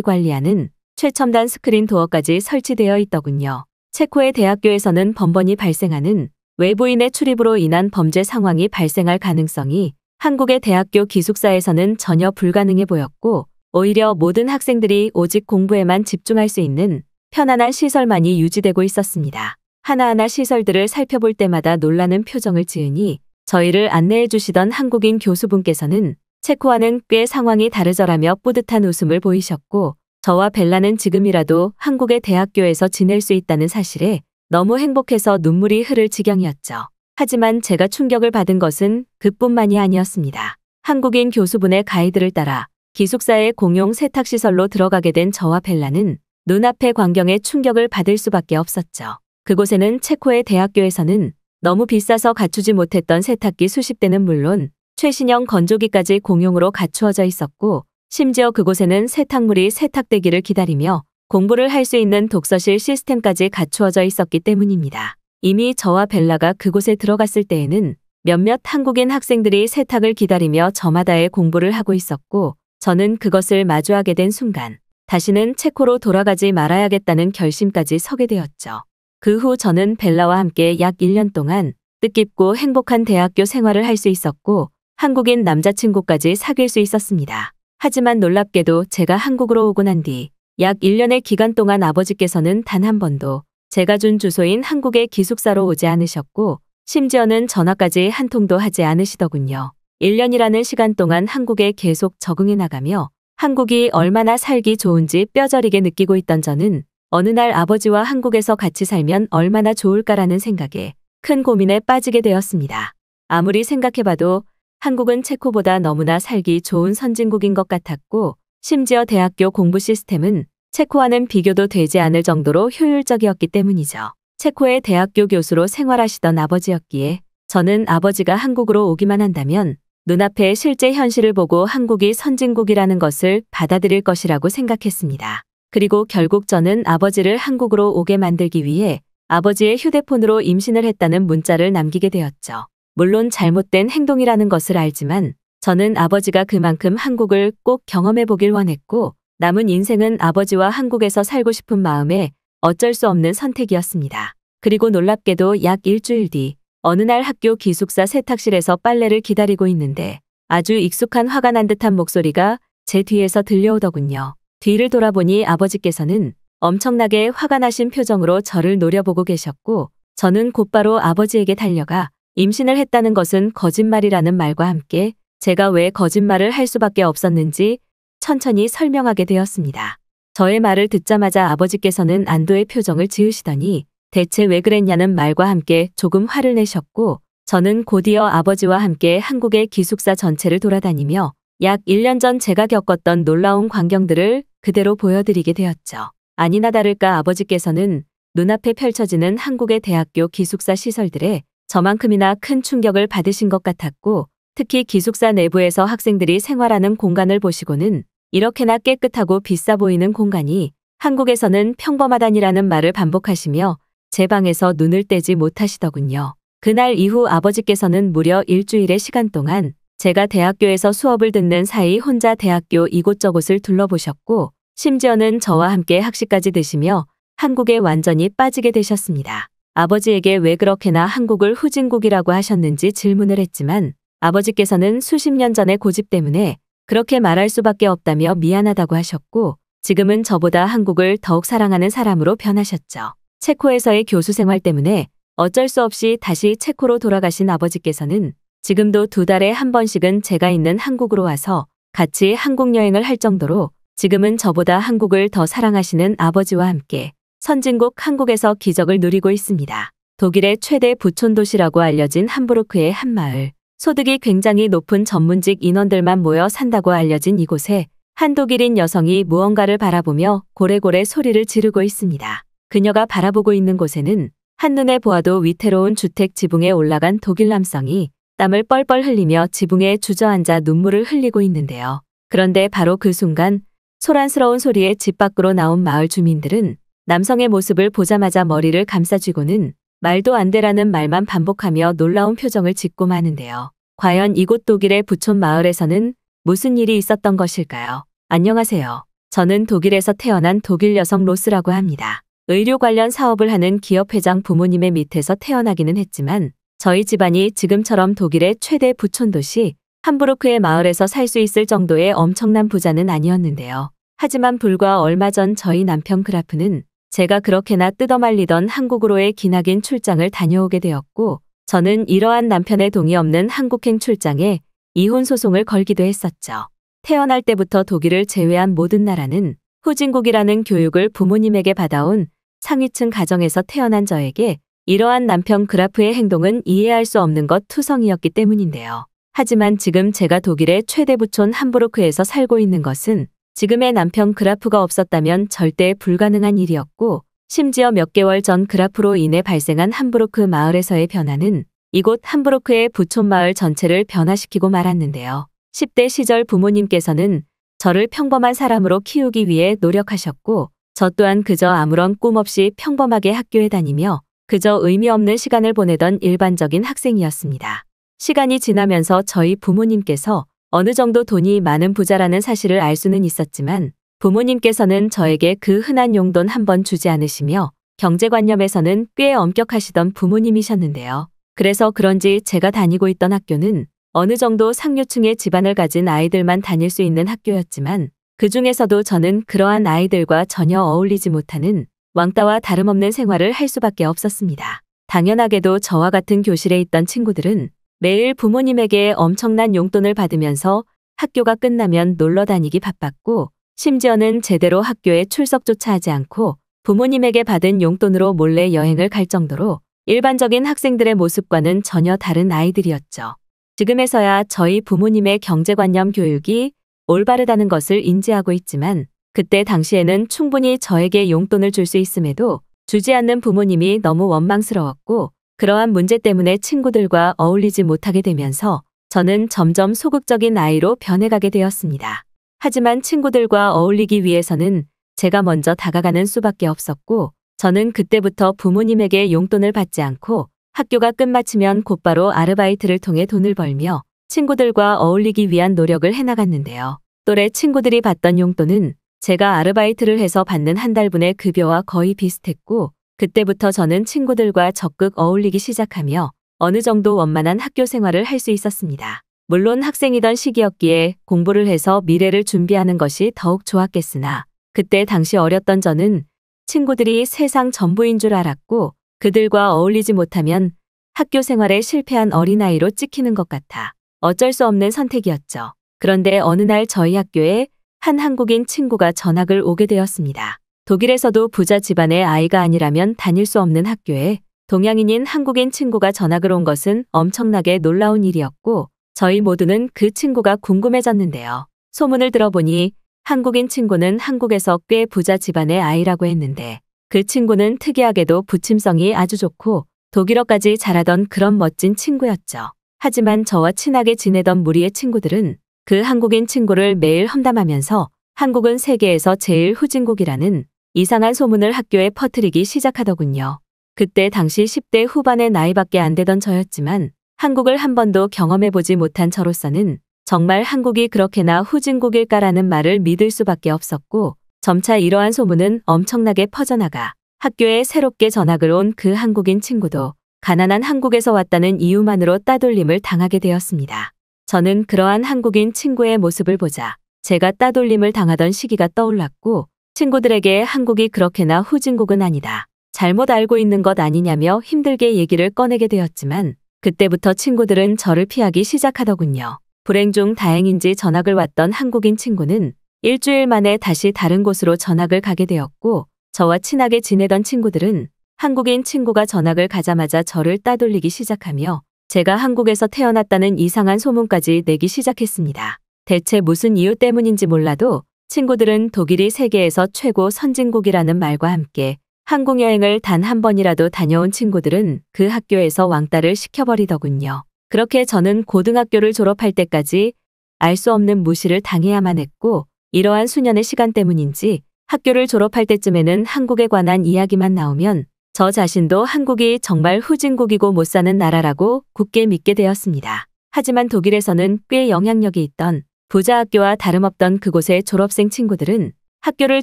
관리하는 최첨단 스크린 도어까지 설치되어 있더군요. 체코의 대학교에서는 번번이 발생하는 외부인의 출입으로 인한 범죄 상황이 발생할 가능성이 한국의 대학교 기숙사에서는 전혀 불가능해 보였고 오히려 모든 학생들이 오직 공부에만 집중할 수 있는 편안한 시설만이 유지되고 있었습니다. 하나하나 시설들을 살펴볼 때마다 놀라는 표정을 지으니 저희를 안내해 주시던 한국인 교수분께서는 체코와는 꽤 상황이 다르더라며 뿌듯한 웃음을 보이셨고 저와 벨라는 지금이라도 한국의 대학교에서 지낼 수 있다는 사실에 너무 행복해서 눈물이 흐를 지경이었죠. 하지만 제가 충격을 받은 것은 그뿐만이 아니었습니다. 한국인 교수분의 가이드를 따라 기숙사의 공용 세탁시설로 들어가게 된 저와 벨라는 눈앞의 광경에 충격을 받을 수밖에 없었죠. 그곳에는 체코의 대학교에서는 너무 비싸서 갖추지 못했던 세탁기 수십 대는 물론 최신형 건조기까지 공용으로 갖추어져 있었고 심지어 그곳에는 세탁물이 세탁되기를 기다리며 공부를 할 수 있는 독서실 시스템까지 갖추어져 있었기 때문입니다. 이미 저와 벨라가 그곳에 들어갔을 때에는 몇몇 한국인 학생들이 세탁을 기다리며 저마다의 공부를 하고 있었고 저는 그것을 마주하게 된 순간 다시는 체코로 돌아가지 말아야겠다는 결심까지 서게 되었죠. 그 후 저는 벨라와 함께 약 1년 동안 뜻깊고 행복한 대학교 생활을 할 수 있었고 한국인 남자친구까지 사귈 수 있었습니다. 하지만 놀랍게도 제가 한국으로 오고 난 뒤 약 1년의 기간 동안 아버지께서는 단 한 번도 제가 준 주소인 한국의 기숙사로 오지 않으셨고 심지어는 전화까지 한 통도 하지 않으시더군요. 1년이라는 시간 동안 한국에 계속 적응해 나가며 한국이 얼마나 살기 좋은지 뼈저리게 느끼고 있던 저는 어느 날 아버지와 한국에서 같이 살면 얼마나 좋을까라는 생각에 큰 고민에 빠지게 되었습니다. 아무리 생각해봐도 한국은 체코보다 너무나 살기 좋은 선진국인 것 같았고 심지어 대학교 공부 시스템은 체코와는 비교도 되지 않을 정도로 효율적이었기 때문이죠. 체코의 대학교 교수로 생활하시던 아버지였기에 저는 아버지가 한국으로 오기만 한다면 눈앞의 실제 현실을 보고 한국이 선진국이라는 것을 받아들일 것이라고 생각했습니다. 그리고 결국 저는 아버지를 한국으로 오게 만들기 위해 아버지의 휴대폰으로 임신을 했다는 문자를 남기게 되었죠. 물론 잘못된 행동이라는 것을 알지만 저는 아버지가 그만큼 한국을 꼭 경험해 보길 원했고 남은 인생은 아버지와 한국에서 살고 싶은 마음에 어쩔 수 없는 선택이었습니다. 그리고 놀랍게도 약 일주일 뒤 어느 날 학교 기숙사 세탁실에서 빨래를 기다리고 있는데 아주 익숙한 화가 난 듯한 목소리가 제 뒤에서 들려오더군요. 뒤를 돌아보니 아버지께서는 엄청나게 화가 나신 표정으로 저를 노려보고 계셨고 저는 곧바로 아버지에게 달려가 임신을 했다는 것은 거짓말이라는 말과 함께 제가 왜 거짓말을 할 수밖에 없었는지 천천히 설명하게 되었습니다. 저의 말을 듣자마자 아버지께서는 안도의 표정을 지으시더니 대체 왜 그랬냐는 말과 함께 조금 화를 내셨고 저는 곧이어 아버지와 함께 한국의 기숙사 전체를 돌아다니며 약 1년 전 제가 겪었던 놀라운 광경들을 그대로 보여드리게 되었죠. 아니나 다를까 아버지께서는 눈앞에 펼쳐지는 한국의 대학교 기숙사 시설들에 저만큼이나 큰 충격을 받으신 것 같았고 특히 기숙사 내부에서 학생들이 생활하는 공간을 보시고는 이렇게나 깨끗하고 비싸 보이는 공간이 한국에서는 평범하다니라는 말을 반복하시며 제 방에서 눈을 떼지 못하시더군요. 그날 이후 아버지께서는 무려 일주일의 시간 동안 제가 대학교에서 수업을 듣는 사이 혼자 대학교 이곳저곳을 둘러보셨고 심지어는 저와 함께 학식까지 드시며 한국에 완전히 빠지게 되셨습니다. 아버지에게 왜 그렇게나 한국을 후진국이라고 하셨는지 질문을 했지만 아버지께서는 수십 년 전의 고집 때문에 그렇게 말할 수밖에 없다며 미안하다고 하셨고 지금은 저보다 한국을 더욱 사랑하는 사람으로 변하셨죠. 체코에서의 교수 생활 때문에 어쩔 수 없이 다시 체코로 돌아가신 아버지께서는 지금도 2달에 한 번씩은 제가 있는 한국으로 와서 같이 한국 여행을 할 정도로 지금은 저보다 한국을 더 사랑하시는 아버지와 함께 선진국 한국에서 기적을 누리고 있습니다. 독일의 최대 부촌 도시라고 알려진 함부르크의 한 마을. 소득이 굉장히 높은 전문직 인원들만 모여 산다고 알려진 이곳에 한 독일인 여성이 무언가를 바라보며 고래고래 소리를 지르고 있습니다. 그녀가 바라보고 있는 곳에는 한눈에 보아도 위태로운 주택 지붕에 올라간 독일 남성이 땀을 뻘뻘 흘리며 지붕에 주저앉아 눈물을 흘리고 있는데요. 그런데 바로 그 순간 소란스러운 소리에 집 밖으로 나온 마을 주민들은 남성의 모습을 보자마자 머리를 감싸쥐고는 말도 안 되라는 말만 반복하며 놀라운 표정을 짓고 마는데요. 과연 이곳 독일의 부촌 마을에서는 무슨 일이 있었던 것일까요? 안녕하세요. 저는 독일에서 태어난 독일 여성 로스라고 합니다. 의료 관련 사업을 하는 기업 회장 부모님의 밑에서 태어나기는 했지만 저희 집안이 지금처럼 독일의 최대 부촌 도시 함부르크의 마을에서 살 수 있을 정도의 엄청난 부자는 아니었는데요. 하지만 불과 얼마 전 저희 남편 그라프는 제가 그렇게나 뜯어말리던 한국으로의 기나긴 출장을 다녀오게 되었고, 저는 이러한 남편의 동의 없는 한국행 출장에 이혼 소송을 걸기도 했었죠. 태어날 때부터 독일을 제외한 모든 나라는 후진국이라는 교육을 부모님에게 받아온 상위층 가정에서 태어난 저에게 이러한 남편 그라프의 행동은 이해할 수 없는 것 투성이었기 때문인데요. 하지만 지금 제가 독일의 최대 부촌 함부르크에서 살고 있는 것은 지금의 남편 그라프가 없었다면 절대 불가능한 일이었고, 심지어 몇 개월 전 그라프로 인해 발생한 함부르크 마을에서의 변화는 이곳 함부르크의 부촌 마을 전체를 변화시키고 말았는데요. 10대 시절 부모님께서는 저를 평범한 사람으로 키우기 위해 노력하셨고, 저 또한 그저 아무런 꿈 없이 평범하게 학교에 다니며 그저 의미 없는 시간을 보내던 일반적인 학생이었습니다. 시간이 지나면서 저희 부모님께서 어느 정도 돈이 많은 부자라는 사실을 알 수는 있었지만, 부모님께서는 저에게 그 흔한 용돈 한 번 주지 않으시며 경제관념에서는 꽤 엄격하시던 부모님이셨는데요. 그래서 그런지 제가 다니고 있던 학교는 어느 정도 상류층의 집안을 가진 아이들만 다닐 수 있는 학교였지만, 그 중에서도 저는 그러한 아이들과 전혀 어울리지 못하는 왕따와 다름없는 생활을 할 수밖에 없었습니다. 당연하게도 저와 같은 교실에 있던 친구들은 매일 부모님에게 엄청난 용돈을 받으면서 학교가 끝나면 놀러 다니기 바빴고, 심지어는 제대로 학교에 출석조차 하지 않고 부모님에게 받은 용돈으로 몰래 여행을 갈 정도로 일반적인 학생들의 모습과는 전혀 다른 아이들이었죠. 지금에서야 저희 부모님의 경제관념 교육이 올바르다는 것을 인지하고 있지만, 그때 당시에는 충분히 저에게 용돈을 줄 수 있음에도 주지 않는 부모님이 너무 원망스러웠고, 그러한 문제 때문에 친구들과 어울리지 못하게 되면서 저는 점점 소극적인 아이로 변해가게 되었습니다. 하지만 친구들과 어울리기 위해서는 제가 먼저 다가가는 수밖에 없었고, 저는 그때부터 부모님에게 용돈을 받지 않고 학교가 끝마치면 곧바로 아르바이트를 통해 돈을 벌며 친구들과 어울리기 위한 노력을 해나갔는데요. 또래 친구들이 받던 용돈은 제가 아르바이트를 해서 받는 한 달분의 급여와 거의 비슷했고, 그때부터 저는 친구들과 적극 어울리기 시작하며 어느 정도 원만한 학교 생활을 할 수 있었습니다. 물론 학생이던 시기였기에 공부를 해서 미래를 준비하는 것이 더욱 좋았겠으나, 그때 당시 어렸던 저는 친구들이 세상 전부인 줄 알았고, 그들과 어울리지 못하면 학교 생활에 실패한 어린아이로 찍히는 것 같아 어쩔 수 없는 선택이었죠. 그런데 어느 날 저희 학교에 한 한국인 친구가 전학을 오게 되었습니다. 독일에서도 부자 집안의 아이가 아니라면 다닐 수 없는 학교에 동양인인 한국인 친구가 전학을 온 것은 엄청나게 놀라운 일이었고, 저희 모두는 그 친구가 궁금해졌는데요. 소문을 들어보니 한국인 친구는 한국에서 꽤 부자 집안의 아이라고 했는데, 그 친구는 특이하게도 부침성이 아주 좋고 독일어까지 잘하던 그런 멋진 친구였죠. 하지만 저와 친하게 지내던 무리의 친구들은 그 한국인 친구를 매일 험담하면서 한국은 세계에서 제일 후진국이라는 이상한 소문을 학교에 퍼뜨리기 시작하더군요. 그때 당시 10대 후반의 나이밖에 안 되던 저였지만, 한국을 한 번도 경험해보지 못한 저로서는 정말 한국이 그렇게나 후진국일까라는 말을 믿을 수밖에 없었고, 점차 이러한 소문은 엄청나게 퍼져나가 학교에 새롭게 전학을 온 그 한국인 친구도 가난한 한국에서 왔다는 이유만으로 따돌림을 당하게 되었습니다. 저는 그러한 한국인 친구의 모습을 보자 제가 따돌림을 당하던 시기가 떠올랐고, 친구들에게 한국이 그렇게나 후진국은 아니다, 잘못 알고 있는 것 아니냐며 힘들게 얘기를 꺼내게 되었지만, 그때부터 친구들은 저를 피하기 시작하더군요. 불행 중 다행인지 전학을 왔던 한국인 친구는 일주일 만에 다시 다른 곳으로 전학을 가게 되었고, 저와 친하게 지내던 친구들은 한국인 친구가 전학을 가자마자 저를 따돌리기 시작하며 제가 한국에서 태어났다는 이상한 소문까지 내기 시작했습니다. 대체 무슨 이유 때문인지 몰라도 친구들은 독일이 세계에서 최고 선진국이라는 말과 함께 한국 여행을 단 한 번이라도 다녀온 친구들은 그 학교에서 왕따를 시켜버리더군요. 그렇게 저는 고등학교를 졸업할 때까지 알 수 없는 무시를 당해야만 했고, 이러한 수년의 시간 때문인지 학교를 졸업할 때쯤에는 한국에 관한 이야기만 나오면 저 자신도 한국이 정말 후진국이고 못 사는 나라라고 굳게 믿게 되었습니다. 하지만 독일에서는 꽤 영향력이 있던 부자 학교와 다름없던 그곳의 졸업생 친구들은 학교를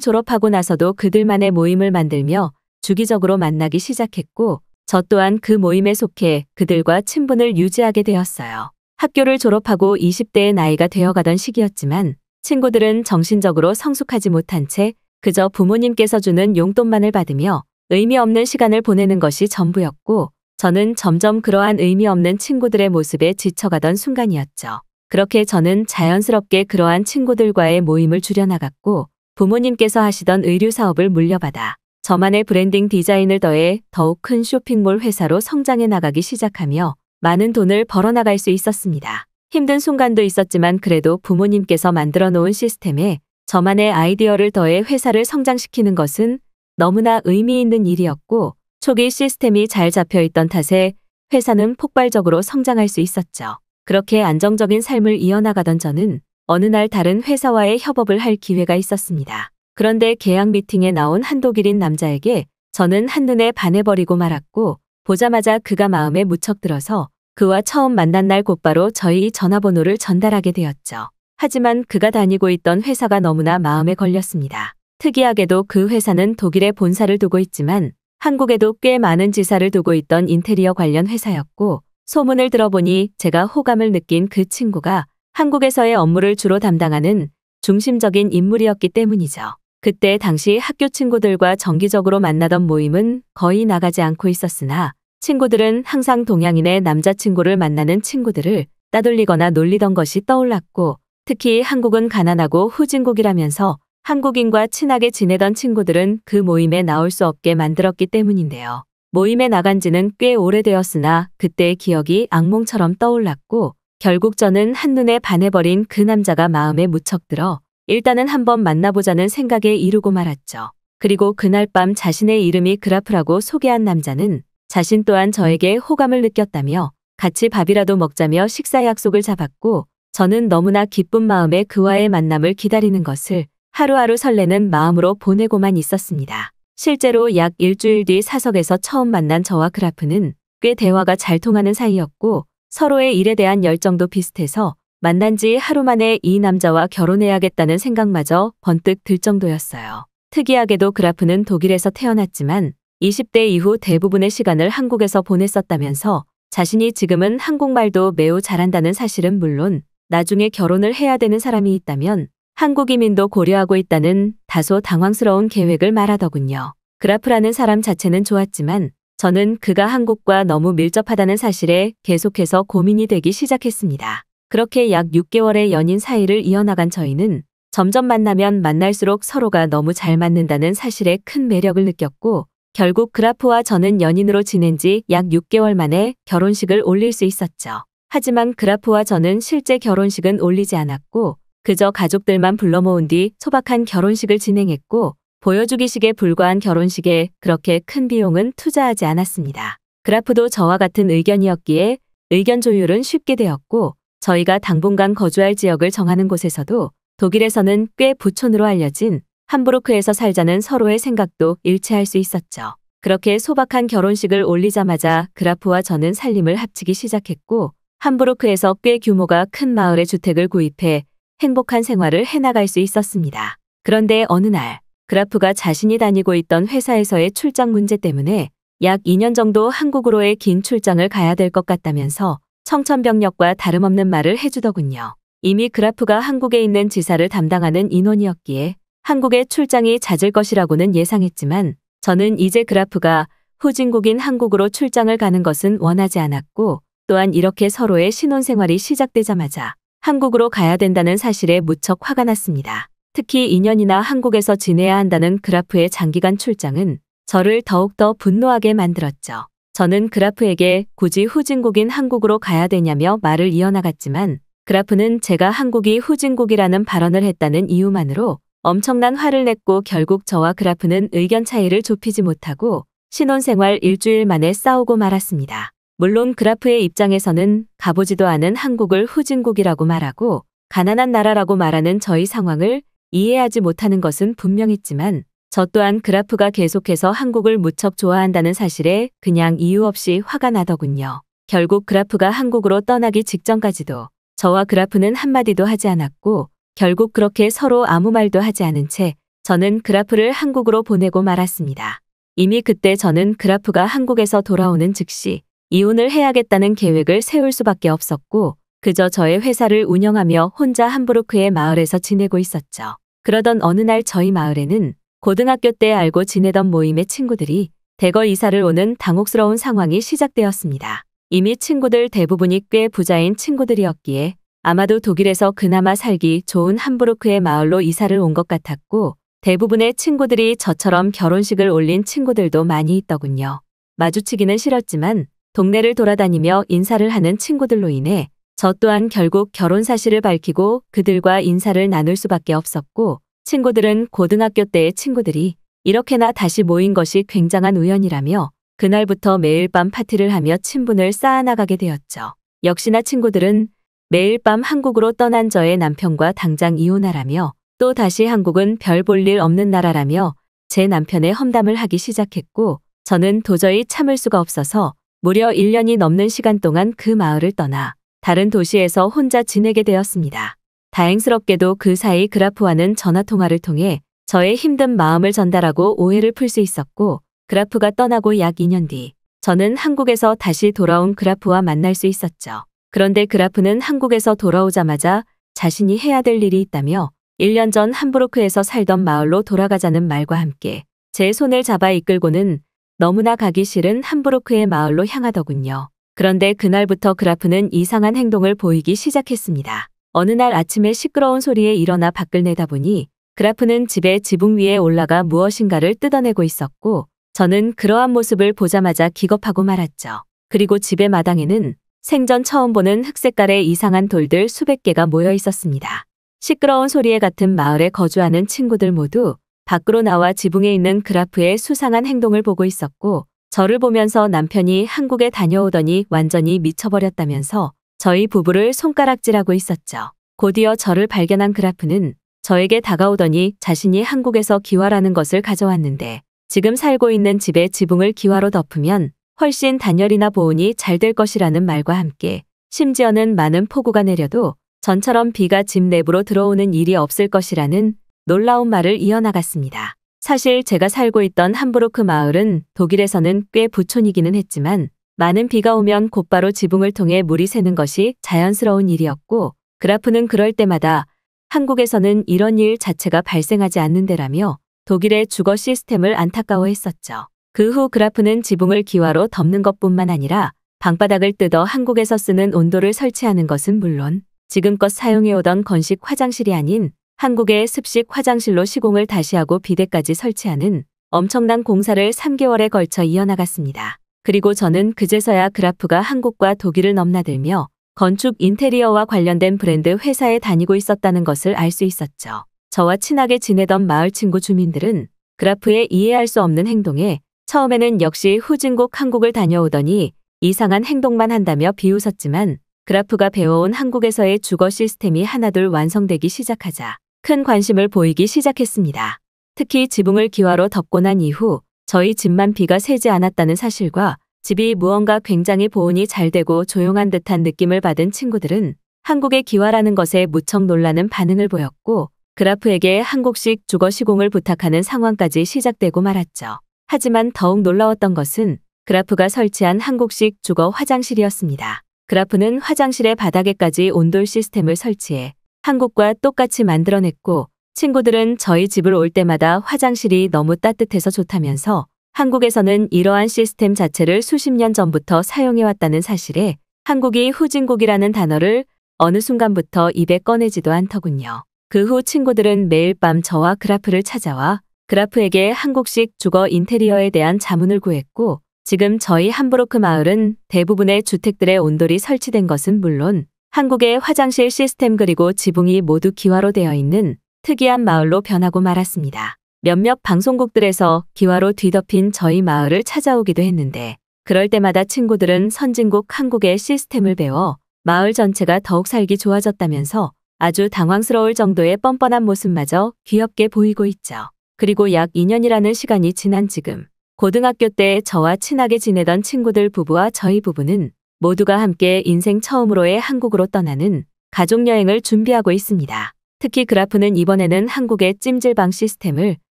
졸업하고 나서도 그들만의 모임을 만들며 주기적으로 만나기 시작했고, 저 또한 그 모임에 속해 그들과 친분을 유지하게 되었어요. 학교를 졸업하고 20대의 나이가 되어가던 시기였지만 친구들은 정신적으로 성숙하지 못한 채 그저 부모님께서 주는 용돈만을 받으며 의미 없는 시간을 보내는 것이 전부였고 저는 점점 그러한 의미 없는 친구들의 모습에 지쳐가던 순간이었죠. 그렇게 저는 자연스럽게 그러한 친구들과의 모임을 줄여나갔고 부모님께서 하시던 의류 사업을 물려받아 저만의 브랜딩 디자인을 더해 더욱 큰 쇼핑몰 회사로 성장해 나가기 시작하며 많은 돈을 벌어나갈 수 있었습니다. 힘든 순간도 있었지만 그래도 부모님께서 만들어 놓은 시스템에 저만의 아이디어를 더해 회사를 성장시키는 것은 너무나 의미 있는 일이었고 초기 시스템이 잘 잡혀 있던 탓에 회사는 폭발적으로 성장할 수 있었죠. 그렇게 안정적인 삶을 이어나가던 저는 어느 날 다른 회사와의 협업을 할 기회가 있었습니다. 그런데 계약 미팅에 나온 한독일인 남자에게 저는 한눈에 반해버리고 말았고 보자마자 그가 마음에 무척 들어서 그와 처음 만난 날 곧바로 저희 전화번호를 전달하게 되었죠. 하지만 그가 다니고 있던 회사가 너무나 마음에 걸렸습니다. 특이하게도 그 회사는 독일에 본사를 두고 있지만 한국에도 꽤 많은 지사를 두고 있던 인테리어 관련 회사였고 소문을 들어보니 제가 호감을 느낀 그 친구가 한국에서의 업무를 주로 담당하는 중심적인 인물이었기 때문이죠. 그때 당시 학교 친구들과 정기적으로 만나던 모임은 거의 나가지 않고 있었으나 친구들은 항상 동양인의 남자친구를 만나는 친구들을 따돌리거나 놀리던 것이 떠올랐고 특히 한국은 가난하고 후진국이라면서 한국인과 친하게 지내던 친구들은 그 모임에 나올 수 없게 만들었기 때문인데요. 모임에 나간 지는 꽤 오래되었으나 그때의 기억이 악몽처럼 떠올랐고 결국 저는 한눈에 반해버린 그 남자가 마음에 무척 들어 일단은 한번 만나보자는 생각에 이르고 말았죠. 그리고 그날 밤 자신의 이름이 그라프라고 소개한 남자는 자신 또한 저에게 호감을 느꼈다며 같이 밥이라도 먹자며 식사 약속을 잡았고 저는 너무나 기쁜 마음에 그와의 만남을 기다리는 것을 하루하루 설레는 마음으로 보내고만 있었습니다. 실제로 약 일주일 뒤 사석에서 처음 만난 저와 그라프는 꽤 대화가 잘 통하는 사이였고 서로의 일에 대한 열정도 비슷해서 만난 지 하루 만에 이 남자와 결혼해야겠다는 생각마저 번뜩 들 정도였어요. 특이하게도 그라프는 독일에서 태어났지만 20대 이후 대부분의 시간을 한국에서 보냈었다면서 자신이 지금은 한국말도 매우 잘한다는 사실은 물론 나중에 결혼을 해야 되는 사람이 있다면 한국 이민도 고려하고 있다는 다소 당황스러운 계획을 말하더군요. 그라프라는 사람 자체는 좋았지만 저는 그가 한국과 너무 밀접하다는 사실에 계속해서 고민이 되기 시작했습니다. 그렇게 약 6개월의 연인 사이를 이어나간 저희는 점점 만나면 만날수록 서로가 너무 잘 맞는다는 사실에 큰 매력을 느꼈고 결국 그라프와 저는 연인으로 지낸 지 약 6개월 만에 결혼식을 올릴 수 있었죠. 하지만 그라프와 저는 실제 결혼식은 올리지 않았고 그저 가족들만 불러 모은 뒤 소박한 결혼식을 진행했고 보여주기식에 불과한 결혼식에 그렇게 큰 비용은 투자하지 않았습니다. 그라프도 저와 같은 의견이었기에 의견 조율은 쉽게 되었고 저희가 당분간 거주할 지역을 정하는 곳에서도 독일에서는 꽤 부촌으로 알려진 함부르크에서 살자는 서로의 생각도 일치할 수 있었죠. 그렇게 소박한 결혼식을 올리자마자 그라프와 저는 살림을 합치기 시작했고 함부르크에서 꽤 규모가 큰 마을에 주택을 구입해 행복한 생활을 해나갈 수 있었습니다. 그런데 어느 날 그라프가 자신이 다니고 있던 회사에서의 출장 문제 때문에 약 2년 정도 한국으로의 긴 출장을 가야 될 것 같다면서 청천벽력과 다름없는 말을 해주더군요. 이미 그라프가 한국에 있는 지사를 담당하는 인원이었기에 한국에 출장이 잦을 것이라고는 예상했지만 저는 이제 그라프가 후진국인 한국으로 출장을 가는 것은 원하지 않았고 또한 이렇게 서로의 신혼생활이 시작되자마자 한국으로 가야 된다는 사실에 무척 화가 났습니다. 특히 2년이나 한국에서 지내야 한다는 그라프의 장기간 출장은 저를 더욱더 분노하게 만들었죠. 저는 그라프에게 굳이 후진국인 한국으로 가야 되냐며 말을 이어나갔지만 그라프는 제가 한국이 후진국이라는 발언을 했다는 이유만으로 엄청난 화를 냈고 결국 저와 그라프는 의견 차이를 좁히지 못하고 신혼생활 일주일 만에 싸우고 말았습니다. 물론 그라프의 입장에서는 가보지도 않은 한국을 후진국이라고 말하고 가난한 나라라고 말하는 저희 상황을 이해하지 못하는 것은 분명했지만 저 또한 그라프가 계속해서 한국을 무척 좋아한다는 사실에 그냥 이유 없이 화가 나더군요. 결국 그라프가 한국으로 떠나기 직전까지도 저와 그라프는 한마디도 하지 않았고 결국 그렇게 서로 아무 말도 하지 않은 채 저는 그라프를 한국으로 보내고 말았습니다. 이미 그때 저는 그라프가 한국에서 돌아오는 즉시 이혼을 해야겠다는 계획을 세울 수밖에 없었고 그저 저의 회사를 운영하며 혼자 함부르크의 마을에서 지내고 있었죠. 그러던 어느 날 저희 마을에는 고등학교 때 알고 지내던 모임의 친구들이 대거 이사를 오는 당혹스러운 상황이 시작되었습니다. 이미 친구들 대부분이 꽤 부자인 친구들이었기에 아마도 독일에서 그나마 살기 좋은 함부르크의 마을로 이사를 온 것 같았고, 대부분의 친구들이 저처럼 결혼식을 올린 친구들도 많이 있더군요. 마주치기는 싫었지만 동네를 돌아다니며 인사를 하는 친구들로 인해 저 또한 결국 결혼 사실을 밝히고 그들과 인사를 나눌 수밖에 없었고, 친구들은 고등학교 때의 친구들이 이렇게나 다시 모인 것이 굉장한 우연이라며 그날부터 매일 밤 파티를 하며 친분을 쌓아나가게 되었죠. 역시나 친구들은 매일 밤 한국으로 떠난 저의 남편과 당장 이혼하라며, 또 다시 한국은 별 볼 일 없는 나라라며 제 남편의 험담을 하기 시작했고, 저는 도저히 참을 수가 없어서 무려 1년이 넘는 시간 동안 그 마을을 떠나 다른 도시에서 혼자 지내게 되었습니다. 다행스럽게도 그 사이 그라프와는 전화통화를 통해 저의 힘든 마음을 전달하고 오해를 풀 수 있었고, 그라프가 떠나고 약 2년 뒤 저는 한국에서 다시 돌아온 그라프와 만날 수 있었죠. 그런데 그라프는 한국에서 돌아오자마자 자신이 해야 될 일이 있다며 1년 전 함부르크에서 살던 마을로 돌아가자는 말과 함께 제 손을 잡아 이끌고는 너무나 가기 싫은 함부르크의 마을로 향하더군요. 그런데 그날부터 그라프는 이상한 행동을 보이기 시작했습니다. 어느 날 아침에 시끄러운 소리에 일어나 밖을 내다보니 그라프는 집의 지붕 위에 올라가 무엇인가를 뜯어내고 있었고, 저는 그러한 모습을 보자마자 기겁하고 말았죠. 그리고 집의 마당에는 생전 처음 보는 흑색깔의 이상한 돌들 수백 개가 모여 있었습니다. 시끄러운 소리에 같은 마을에 거주하는 친구들 모두 밖으로 나와 지붕에 있는 그라프의 수상한 행동을 보고 있었고, 저를 보면서 남편이 한국에 다녀오더니 완전히 미쳐버렸다면서 저희 부부를 손가락질하고 있었죠. 곧이어 저를 발견한 그라프는 저에게 다가오더니 자신이 한국에서 기와라는 것을 가져왔는데 지금 살고 있는 집의 지붕을 기와로 덮으면 훨씬 단열이나 보온이 잘 될 것이라는 말과 함께 심지어는 많은 폭우가 내려도 전처럼 비가 집 내부로 들어오는 일이 없을 것이라는 놀라운 말을 이어나갔습니다. 사실 제가 살고 있던 함부르크 마을은 독일에서는 꽤 부촌이기는 했지만 많은 비가 오면 곧바로 지붕을 통해 물이 새는 것이 자연스러운 일이었고, 그라프는 그럴 때마다 한국에서는 이런 일 자체가 발생하지 않는 데라며 독일의 주거 시스템을 안타까워했었죠. 그 후 그라프는 지붕을 기와로 덮는 것뿐만 아니라 방바닥을 뜯어 한국에서 쓰는 온도를 설치하는 것은 물론 지금껏 사용해오던 건식 화장실이 아닌 한국의 습식 화장실로 시공을 다시 하고 비데까지 설치하는 엄청난 공사를 3개월에 걸쳐 이어나갔습니다. 그리고 저는 그제서야 그라프가 한국과 독일을 넘나들며 건축 인테리어와 관련된 브랜드 회사에 다니고 있었다는 것을 알 수 있었죠. 저와 친하게 지내던 마을 친구 주민들은 그라프의 이해할 수 없는 행동에 처음에는 역시 후진국 한국을 다녀오더니 이상한 행동만 한다며 비웃었지만, 그라프가 배워온 한국에서의 주거 시스템이 하나둘 완성되기 시작하자 큰 관심을 보이기 시작했습니다. 특히 지붕을 기와로 덮고 난 이후 저희 집만 비가 새지 않았다는 사실과 집이 무언가 굉장히 보온이 잘 되고 조용한 듯한 느낌을 받은 친구들은 한국의 기와라는 것에 무척 놀라는 반응을 보였고, 그라프에게 한국식 주거 시공을 부탁하는 상황까지 시작되고 말았죠. 하지만 더욱 놀라웠던 것은 그라프가 설치한 한국식 주거 화장실이었습니다. 그라프는 화장실의 바닥에까지 온돌 시스템을 설치해 한국과 똑같이 만들어냈고, 친구들은 저희 집을 올 때마다 화장실이 너무 따뜻해서 좋다면서 한국에서는 이러한 시스템 자체를 수십 년 전부터 사용해왔다는 사실에 한국이 후진국이라는 단어를 어느 순간부터 입에 꺼내지도 않더군요. 그 후 친구들은 매일 밤 저와 그라프를 찾아와 그라프에게 한국식 주거 인테리어에 대한 자문을 구했고, 지금 저희 함부르크 마을은 대부분의 주택들의 온돌이 설치된 것은 물론 한국의 화장실 시스템 그리고 지붕이 모두 기와로 되어 있는 특이한 마을로 변하고 말았습니다. 몇몇 방송국들에서 기와로 뒤덮인 저희 마을을 찾아오기도 했는데, 그럴 때마다 친구들은 선진국 한국의 시스템을 배워 마을 전체가 더욱 살기 좋아졌다면서 아주 당황스러울 정도의 뻔뻔한 모습마저 귀엽게 보이고 있죠. 그리고 약 2년이라는 시간이 지난 지금, 고등학교 때 저와 친하게 지내던 친구들 부부와 저희 부부는 모두가 함께 인생 처음으로의 한국으로 떠나는 가족여행을 준비하고 있습니다. 특히 그라프는 이번에는 한국의 찜질방 시스템을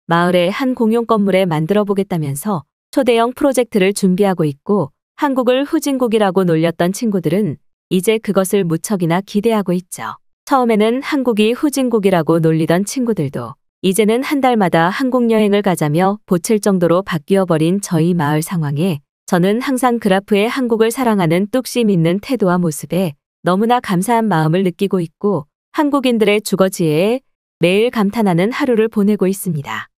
마을의 한 공용 건물에 만들어 보겠다면서 초대형 프로젝트를 준비하고 있고, 한국을 후진국이라고 놀렸던 친구들은 이제 그것을 무척이나 기대하고 있죠. 처음에는 한국이 후진국이라고 놀리던 친구들도 이제는 한 달마다 한국 여행을 가자며 보칠 정도로 바뀌어버린 저희 마을 상황에 저는 항상 그라프의 한국을 사랑하는 뚝심 있는 태도와 모습에 너무나 감사한 마음을 느끼고 있고 한국인들의 주거지혜에 매일 감탄하는 하루를 보내고 있습니다.